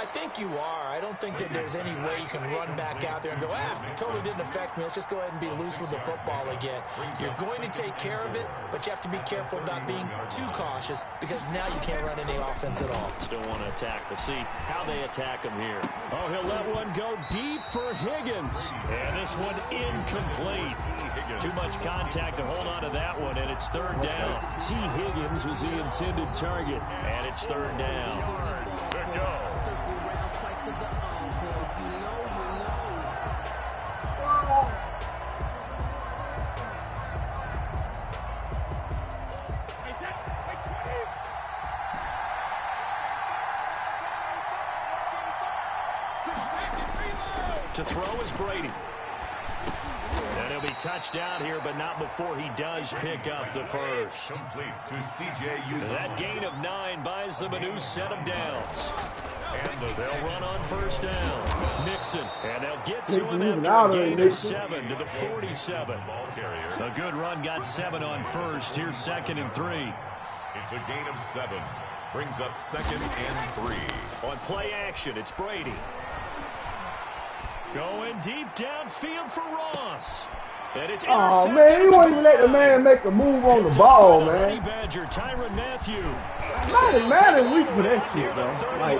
Speaker 7: I think you are. I don't think that there's any way you can run back out there and go, totally didn't affect me. Let's just go ahead and be loose with the football again. You're going to take care of it, but you have to be careful about being too cautious because now you can't run any offense at all.
Speaker 5: Still want to attack. We'll see how they attack him here. Oh, he'll let one go deep for Higgins. And this one incomplete. Too much contact to hold on to that one, and it's 3rd down. T. Higgins was the intended target, and it's 3rd down.
Speaker 6: To go.
Speaker 5: To throw is Brady. And he'll be touched down here, but not before he does pick up the first.
Speaker 6: Complete to C.J. Uzomah.
Speaker 5: That gain of 9 buys them a new set of downs. And they'll run on 1st down. Mixon, and they'll get to him after a gain of 7 to the 47. A good run, got 7 on 1st. Here's 2nd and 3.
Speaker 6: It's a gain of 7. Brings up 2nd and 3.
Speaker 5: On play action, it's Brady. Going deep downfield for Ross. And it's
Speaker 4: oh, man, you won't even let the man make a move on the ball, man.
Speaker 5: Badger, Tyrann Mathieu.
Speaker 4: Madden weak for that shit, bro. Like,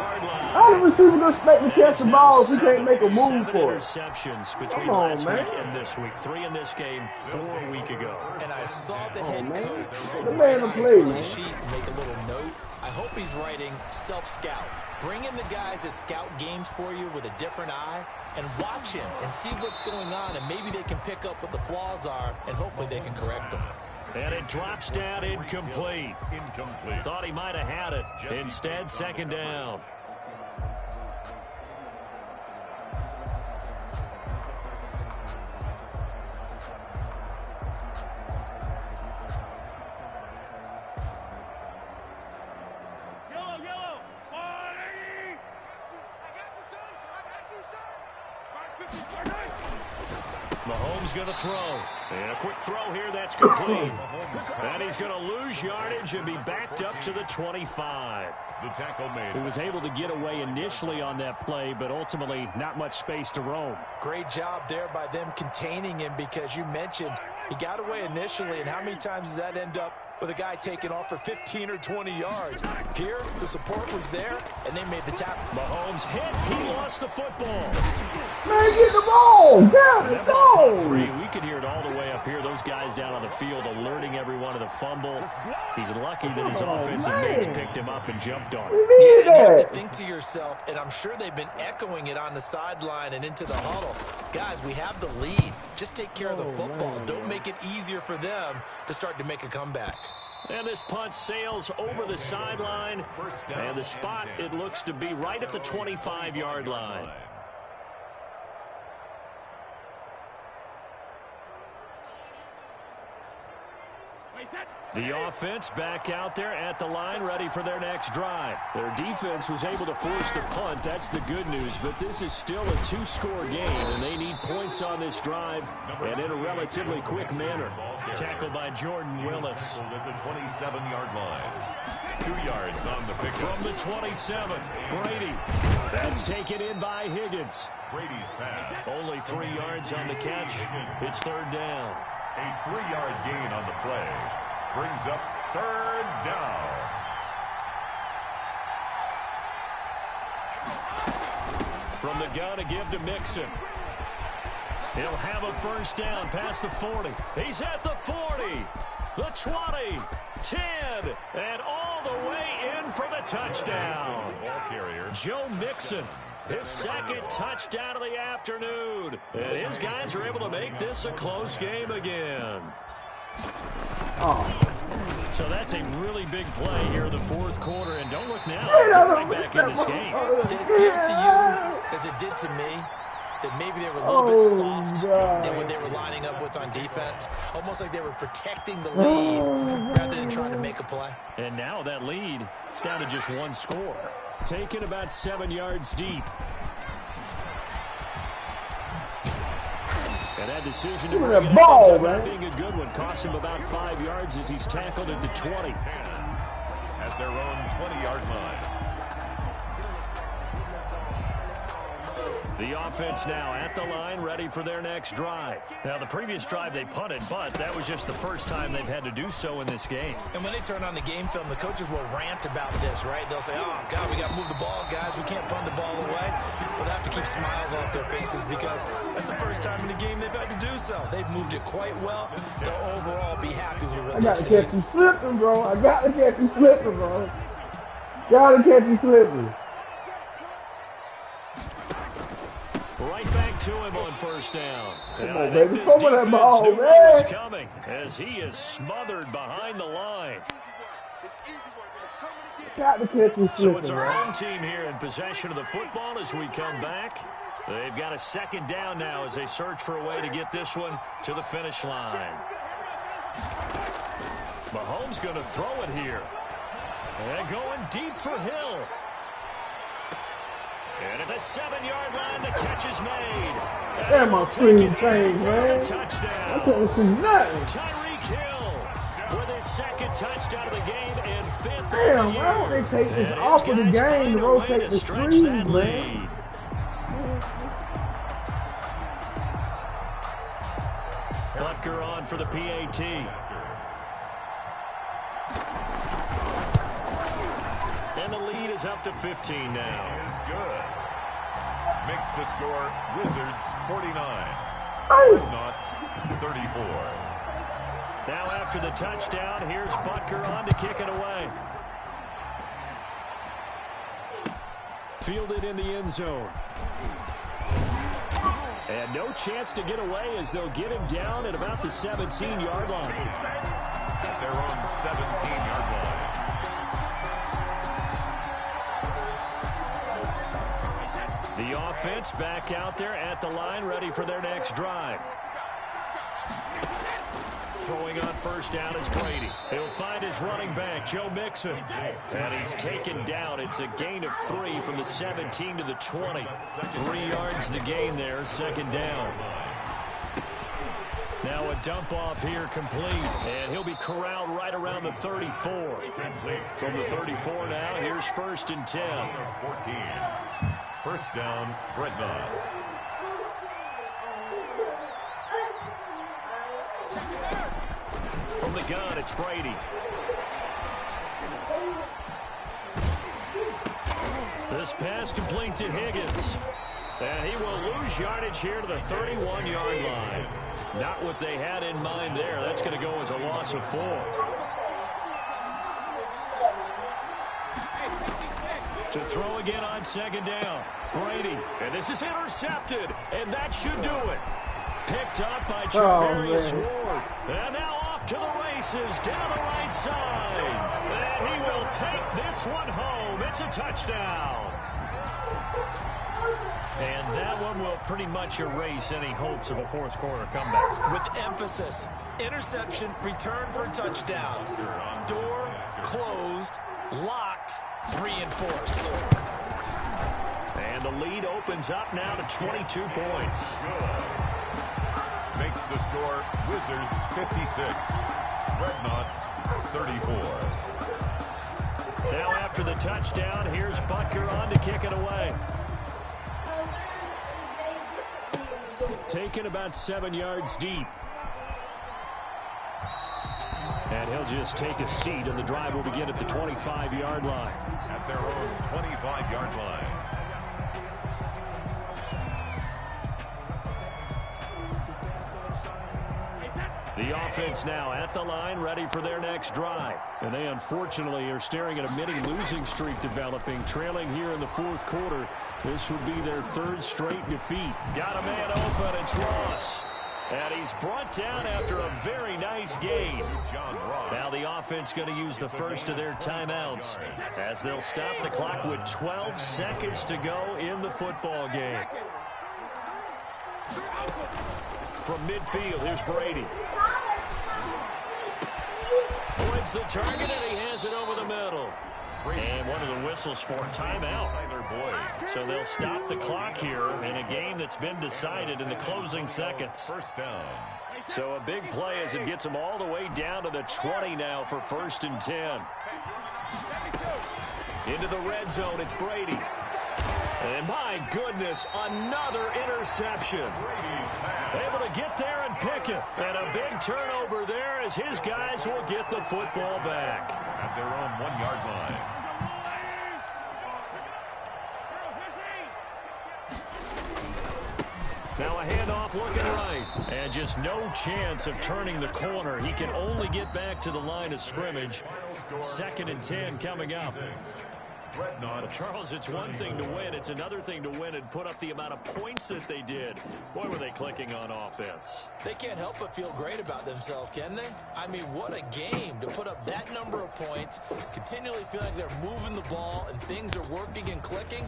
Speaker 4: how the receiver gonna expect to catch the ball if he can't make a move for it?
Speaker 5: Interceptions between last week and this week. 3 in this game, 4 a week ago.
Speaker 7: And I saw the head coach
Speaker 4: The man to play, man.
Speaker 7: sheet and make a little note. I hope he's writing self-scout. Bring in the guys that scout games for you with a different eye and watch him and see what's going on, and maybe they can pick up what the flaws are, and hopefully they can correct them.
Speaker 5: And it drops down incomplete. Thought he might have had it. Instead, second down. Mahomes going to throw. And a quick throw here, that's complete. And he's going to lose yardage and be backed up to the 25.
Speaker 6: The tackle made.
Speaker 5: He was able to get away initially on that play, but ultimately not much space to roam.
Speaker 7: Great job there by them containing him, because you mentioned he got away initially, and how many times does that end up with a guy taking off for 15 or 20 yards? Here, the support was there, and they made the tackle.
Speaker 5: Mahomes hit. He lost the football.
Speaker 4: Man, get the ball. Down the ball.
Speaker 5: We could hear it all the way up here. Those guys down on the field alerting everyone of the fumble. He's lucky that his offensive mates picked him up and jumped on him.
Speaker 7: You have to think to yourself, and I'm sure they've been echoing it on the sideline and into the huddle. Guys, we have the lead. Just take care of the football. Don't make it easier for them to start to make a comeback.
Speaker 5: And this punt sails over the sideline. And the spot, it looks to be right at the 25-yard line. The offense back out there at the line, ready for their next drive. Their defense was able to force the punt. That's the good news. But this is still a 2-score game, and they need points on this drive and in a relatively quick manner. Tackled by Jordan Willis.
Speaker 6: At the 27-yard line. 2 yards on the pick.
Speaker 5: From the 27th, Brady. That's taken in by Higgins.
Speaker 6: Brady's pass.
Speaker 5: Only 3 yards on the catch. It's third down.
Speaker 6: A 3-yard gain on the play. Brings up third down.
Speaker 5: From the gun to give to Mixon. He'll have a first down past the 40. He's at the 40, the 20, 10, and all the way in for the touchdown. Joe Mixon, his second touchdown of the afternoon. And his guys are able to make this a close game again. So that's a really big play here in the fourth quarter. And don't look now, right back in this game.
Speaker 7: Did it feel to you, as it did to me, that maybe they were a little bit soft in what they were lining up with on defense? Almost like they were protecting the lead rather than trying to make a play.
Speaker 5: And now that lead is down to just 1 score. Taken about 7 yards deep. And that decision to bring it
Speaker 4: ball,
Speaker 5: up
Speaker 4: man.
Speaker 5: being a good one cost him about 5 yards as he's tackled into 20.
Speaker 6: At their own 20-yard line.
Speaker 5: The offense now at the line, ready for their next drive. Now, the previous drive they punted, but that was just the first time they've had to do so in this game.
Speaker 7: And when they turn on the game film, the coaches will rant about this, right? They'll say, oh, God, we got to move the ball, guys. We can't punt the ball away. But they have to keep smiles off their faces because that's the first time in the game they've had to do so. They've moved it quite well. They'll overall be happy with what they're seeing.
Speaker 4: I got to catch you slipping, bro. I got to catch you slipping, bro. Got to catch you slipping.
Speaker 5: Right back to him on first down.
Speaker 4: Come
Speaker 5: And
Speaker 4: on,
Speaker 5: I think
Speaker 4: baby.
Speaker 5: this
Speaker 4: Come on, that
Speaker 5: defense
Speaker 4: ball,
Speaker 5: knew what was
Speaker 4: man.
Speaker 5: coming as he is smothered behind the line.
Speaker 4: Got to catch you
Speaker 5: So
Speaker 4: slipping,
Speaker 5: it's our
Speaker 4: bro.
Speaker 5: home team here in possession of the football as we come back. They've got a second down now as they search for a way to get this one to the finish line. Mahomes going to throw it here. And going deep for Hill. And at the 7-yard line, the catch is made.
Speaker 4: Damn, my screen thing, man.
Speaker 5: Touchdown.
Speaker 4: I couldn't see nothing.
Speaker 5: Tyreek Hill with his second touchdown of the game and 5th.
Speaker 4: Damn, why don't they take this off of the game to rotate the screen, man?
Speaker 5: Butker on for the PAT. And the lead is up to 15 now.
Speaker 6: Is good. Makes the score Wizards 49. Knots 34.
Speaker 5: Now after the touchdown, here's Butker on to kick it away. Fielded in the end zone. And no chance to get away as they'll get him down at about the 17-yard line.
Speaker 6: At their own 17-yard line.
Speaker 5: The offense back out there at the line, ready for their next drive. Throwing on first down is Brady. He'll find his running back, Joe Mixon. And he's taken down. It's a gain of 3 from the 17 to the 20. 3 yards the gain there, second down. Now a dump off here complete. And he'll be corralled right around the 34. From the 34 now, here's first and 10.
Speaker 6: 14. First down, Dreadnoughts.
Speaker 5: From the gun, it's Brady. This pass complete to Higgins. And he will lose yardage here to the 31-yard line. Not what they had in mind there. That's going to go as a loss of 4. To throw again on second down. Brady. And this is intercepted. And that should do it. Picked up by Javarius Ward. And now off to the races down the right side. And he will take this one home. It's a touchdown. And that one will pretty much erase any hopes of a fourth quarter comeback.
Speaker 7: With emphasis, interception, return for a touchdown. Door closed, locked, reinforced.
Speaker 5: And the lead opens up now to 22 points.
Speaker 6: Makes the score Wizards 56. Dreadnoughts 34.
Speaker 5: Now after the touchdown, here's Butker on to kick it away. Taken about 7 yards deep. And he'll just take a seat, and the drive will begin at the 25-yard line.
Speaker 6: At their own 25-yard line.
Speaker 5: The offense now at the line, ready for their next drive. And they unfortunately are staring at a mini losing streak developing, trailing here in the fourth quarter. This would be their 3rd straight defeat. Got a man open, it's Ross. And he's brought down after a very nice gain. Now the offense going to use the first of their timeouts as they'll stop the clock with 12 seconds to go in the football game. From midfield, here's Brady. Points the target, and he has it over the middle. And one of the whistles for timeout. So they'll stop the clock here in a game that's been decided in the closing seconds.
Speaker 6: First down.
Speaker 5: So a big play as it gets them all the way down to the 20 now for first and 10. Into the red zone, it's Brady. And my goodness, another interception. Able to get there and pick it. And a big turnover there as his guys will get the football back.
Speaker 6: At their own 1-yard line.
Speaker 5: Now a handoff looking right. And just no chance of turning the corner. He can only get back to the line of scrimmage. 2nd and 10 coming up. But Charles, it's one thing to win. It's another thing to win and put up the amount of points that they did. Boy, were they clicking on offense.
Speaker 7: They can't help but feel great about themselves, can they? I mean, what a game to put up that number of points, continually feel like they're moving the ball and things are working and clicking.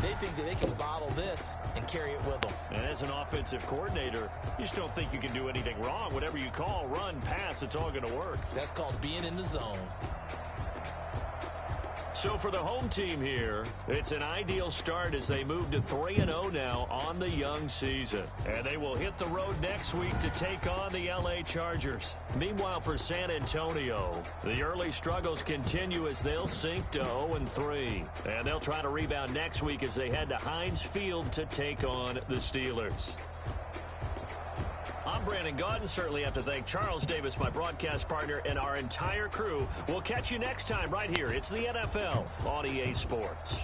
Speaker 7: They think that they can bottle this and carry it with them.
Speaker 5: And as an offensive coordinator, you just don't think you can do anything wrong. Whatever you call, run, pass, it's all going to work.
Speaker 7: That's called being in the zone.
Speaker 5: So for the home team here, it's an ideal start as they move to 3-0 now on the young season. And they will hit the road next week to take on the LA Chargers. Meanwhile, for San Antonio, the early struggles continue as they'll sink to 0-3. And they'll try to rebound next week as they head to Heinz Field to take on the Steelers. I'm Brandon Gaudin. Certainly have to thank Charles Davis, my broadcast partner, and our entire crew. We'll catch you next time right here. It's the NFL on EA Sports.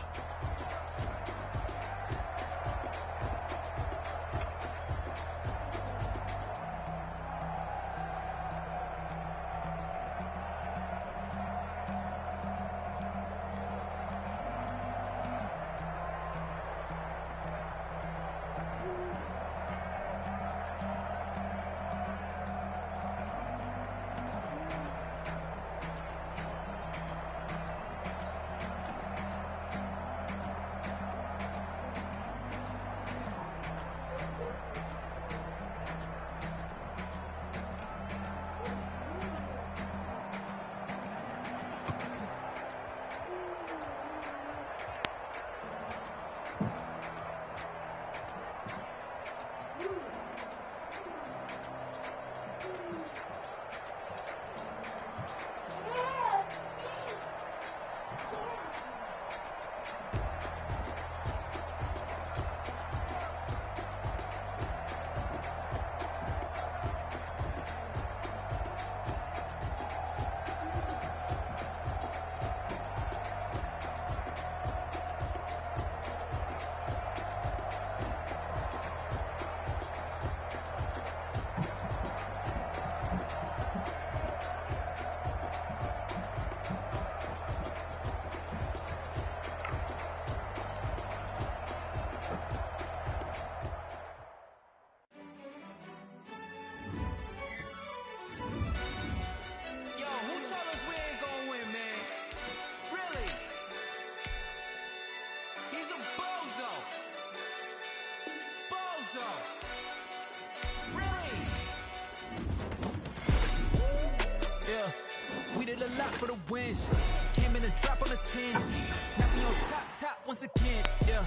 Speaker 1: did a lot for the wins. Came in and drop on a 10. Now we on top once again. Yeah.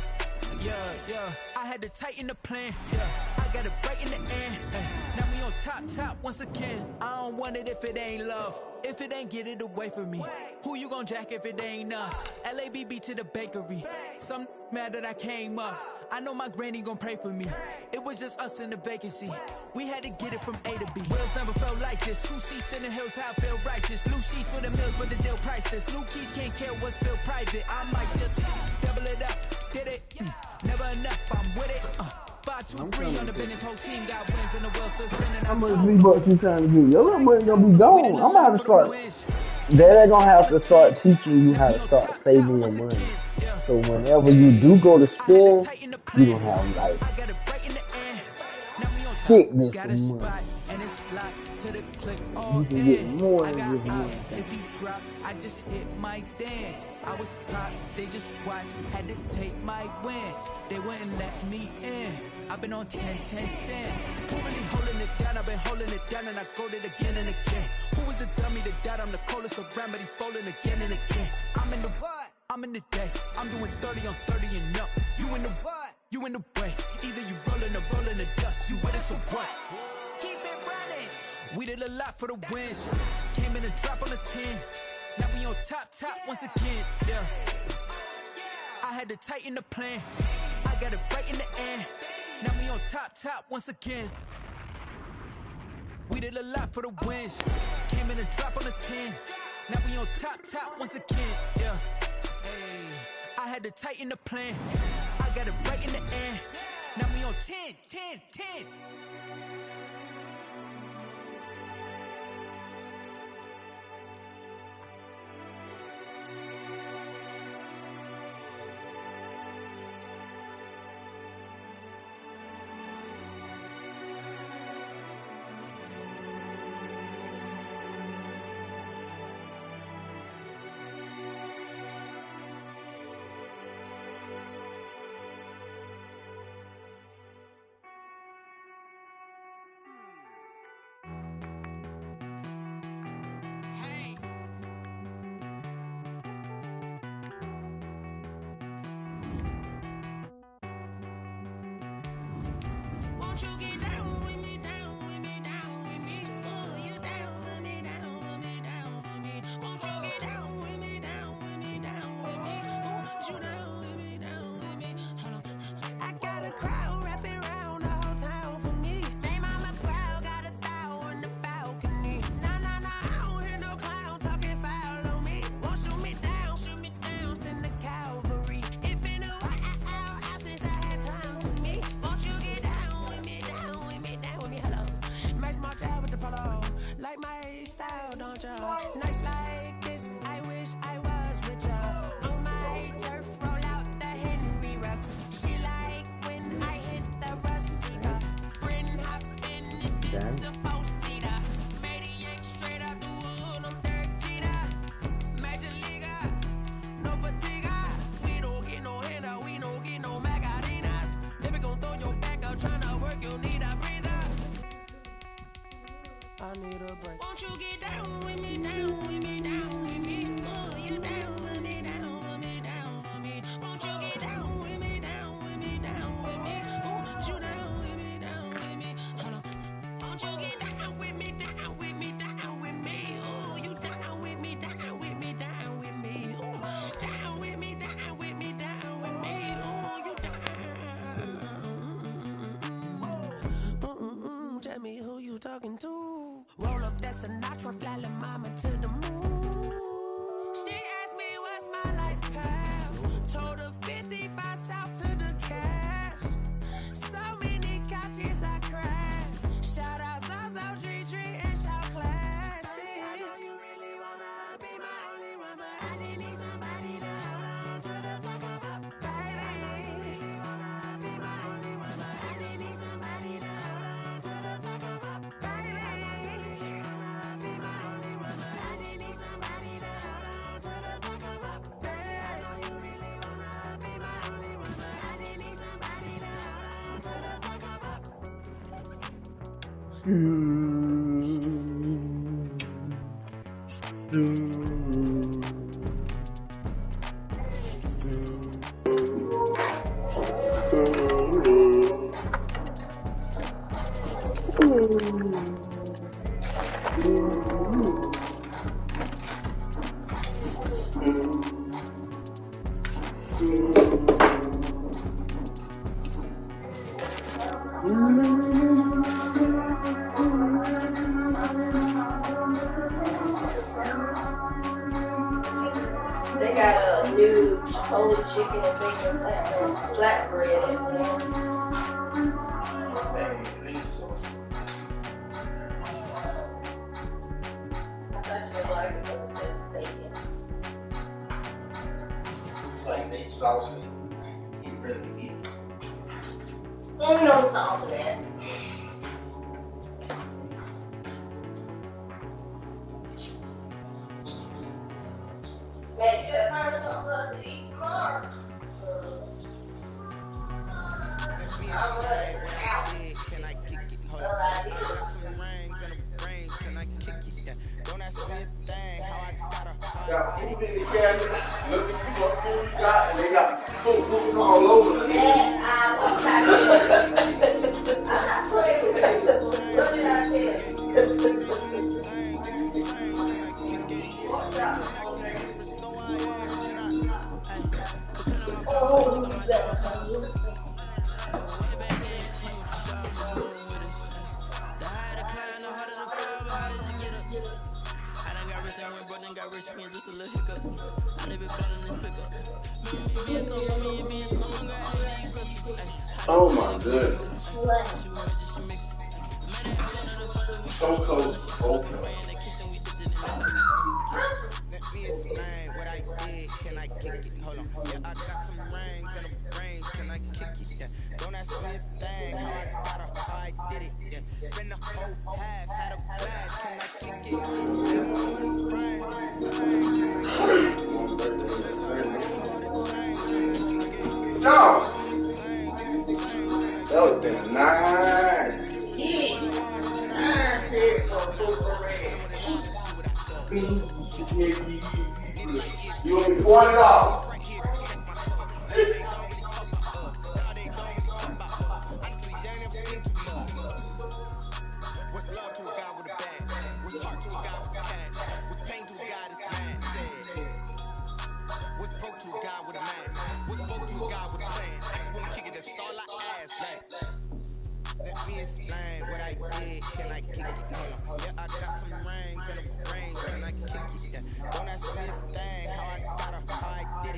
Speaker 1: I had to tighten the plan. Yeah, I got it right in the end. Now we on top once again. I don't want it if it ain't love. If it ain't, get it away from me. Who you gon' jack if it ain't us? LABB to the bakery. Some mad that I came up. I know my granny gon' pray for me. It was just us in the vacancy. We had to get it from A to B. Wheels never felt like this. 2 seats in the hills, how I feel righteous. Blue sheets for the mills, but the deal priceless. New keys can't care what's still private. I might just double it up. Did it? Never enough, I'm with it. 5, 2, 3 on the business. Whole team got wins and the world still spinning.
Speaker 4: How much V-Bucks you trying to get? Your little money gonna be gone. I'm gonna have to start. They're gonna have to start teaching you how to start saving your money. So whenever you do go to spend, you don't have like sickness of money. You can get more than just one thing.
Speaker 1: If you drop, I just hit my dance. I was pop, they just watched, had to take my wins. They wouldn't let me in. I've been on 10 cents. Who really holding it down? I've been holding it down and I go it again and again. Who is the dummy that died? I'm the coldest around, but he folding again and again. I'm in the what? I'm in the day. I'm doing 30 on 30 and up. You in the what? You in the way. Either you rolling or rolling the dust. You with us or what? Keep it running. We did a lot for the wins. Came in and drop on the 10. Now we on top once again. Yeah. I had to tighten the plan. I got it right in the end. Now we on top once again. We did a lot for the wins. Came in and drop on the 10. Now we on top once again. Yeah. Hey, I had to tighten the plan. I got it right in the end. Now we on 10. Won't you get down with me, down with me, down with me? Oh, you down with me, down with me, down with me. Won't you get down with me, down with me, down with me? Oh, you down with me, down with me. Hold on. I got a crowd wrapping around the whole town for me. They mama proud.
Speaker 4: Okay.
Speaker 2: I need a break. Won't you get down with me, down with me, down with me? Oh, you down with me, down with me, down with me. Won't you get down with me, down with me, down with me? Oh, you down with me, down with me. Hold on. Won't you get down with me, down with me, down with me? Oh, you down with me, down with me, down with me. Oh, down with me, down with me, down with me. Oh, you down. Tell me who you talking to. Roll up that Sinatra, fly la mama to the moon. She asked me what's my life path. Told her 55 south to the cash. So many couches I crashed. Shout out Zazo, Tree, and shout classy. I know you really wanna be my only one, but I didn't need somebody to hold on to the second up. Baby, I know you really wanna be my only one, but I didn't need somebody to hold on to the second up. Baby, I know you really wanna be my only one, but I didn't need somebody to hold on to the second up. Baby, I know you really wanna be my only one, but I didn't need somebody to hold on to the second up.
Speaker 3: They got a new whole chicken and bacon flatbread in there. I thought you would like it because it's just bacon.
Speaker 10: Like they saucy. You really eat.
Speaker 3: Ain't no sauce in that. Man, you gotta find something for us to eat tomorrow.
Speaker 2: Can I kick it? Hold on. I got some rings and a brain. Can I kick it? Yeah. Don't ask me a thing. How I gotta.
Speaker 10: Got food in the cabinet. Look and see what food you got, and they got food all over the
Speaker 3: Yeah, I'm not playing with you. What did I tell
Speaker 2: Got rich again, just a little hiccup. I live it ballin' this pickup. Me being so bummy and being so hungry, I hate eat breakfast.
Speaker 10: Oh my goodness. So cold. Okay.
Speaker 2: Let me explain what I did. Can I kick it? Hold on. Yeah, I got some rings and a brain. Can I kick it? Yeah. Don't ask me a thing. How I got her, how I did it. Yeah. Spend the whole half, had a blast. Can I kick it?
Speaker 10: No! That would have been nice. You only $40.
Speaker 2: What's love to a guy with a bag? What's heart to a guy with cash? What's pain to a guy that's mad? What's broke to a guy with a man? What's broke to a guy with a plan? I just wanna kick it, that's all I ask. Like, let me explain what I did. Can I kick it? Hold on. Yeah, I got some rings and a brain. Can I kick it? Yeah. Don't ask me a thing. How I got her, how I did it.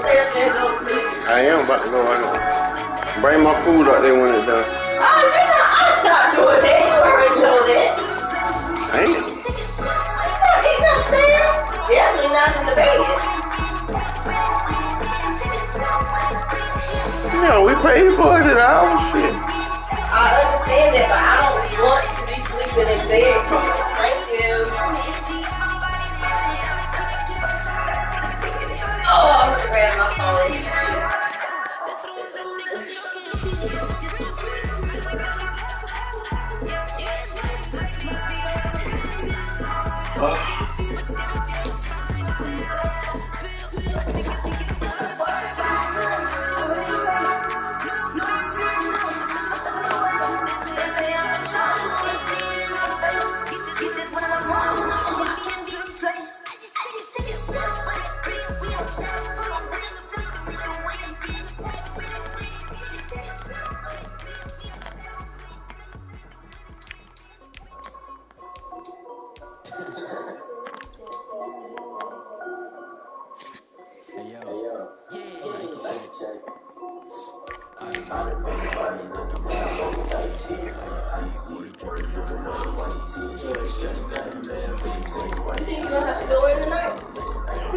Speaker 10: I am about to go out. Bring my food up there when it's done.
Speaker 3: I'm not doing that. You already know that.
Speaker 10: Ain't it?
Speaker 3: He's upstairs. Definitely not in the bed.
Speaker 10: Yeah, we paid for it an hour. Shit.
Speaker 3: I understand that, but I don't want to be sleeping in bed. Thank you. Oh, I'm gonna grab my phone.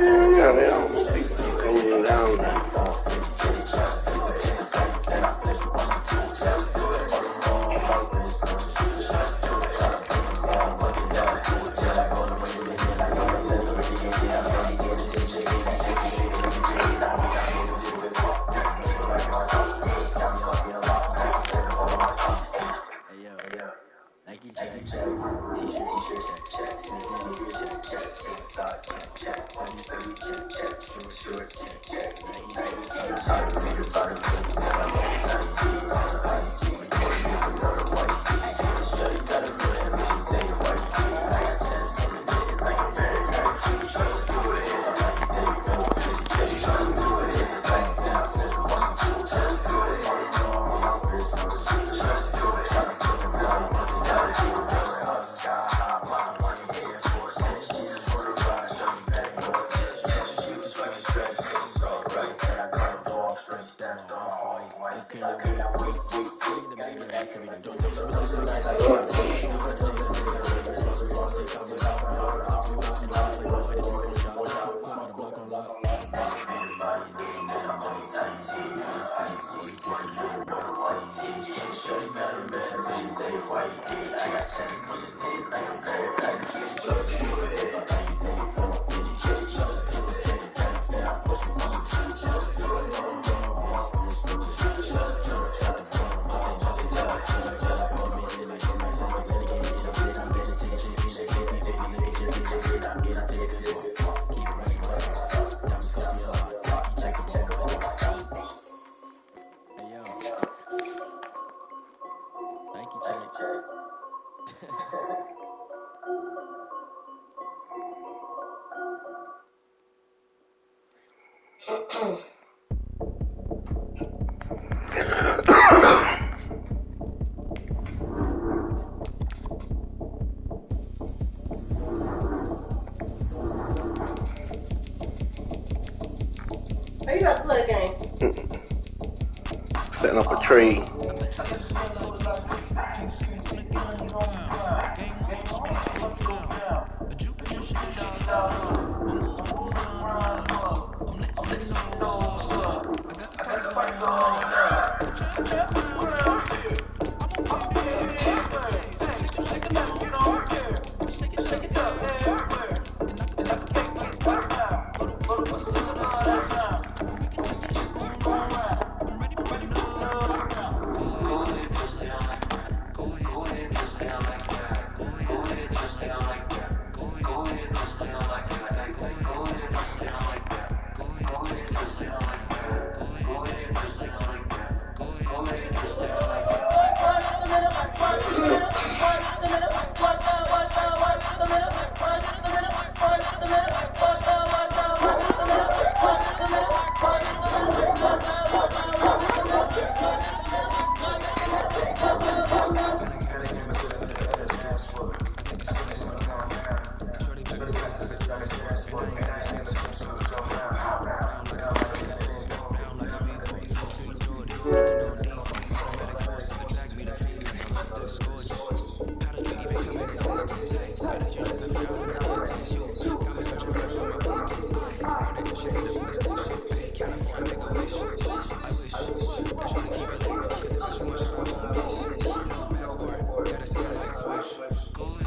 Speaker 10: Yeah, they don't speak. Going down there.
Speaker 3: Are you about to play a game?
Speaker 10: Setting up a trade.
Speaker 1: Go ahead,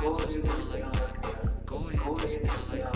Speaker 1: ahead, touchdown like that. Go ahead, touchdown like that.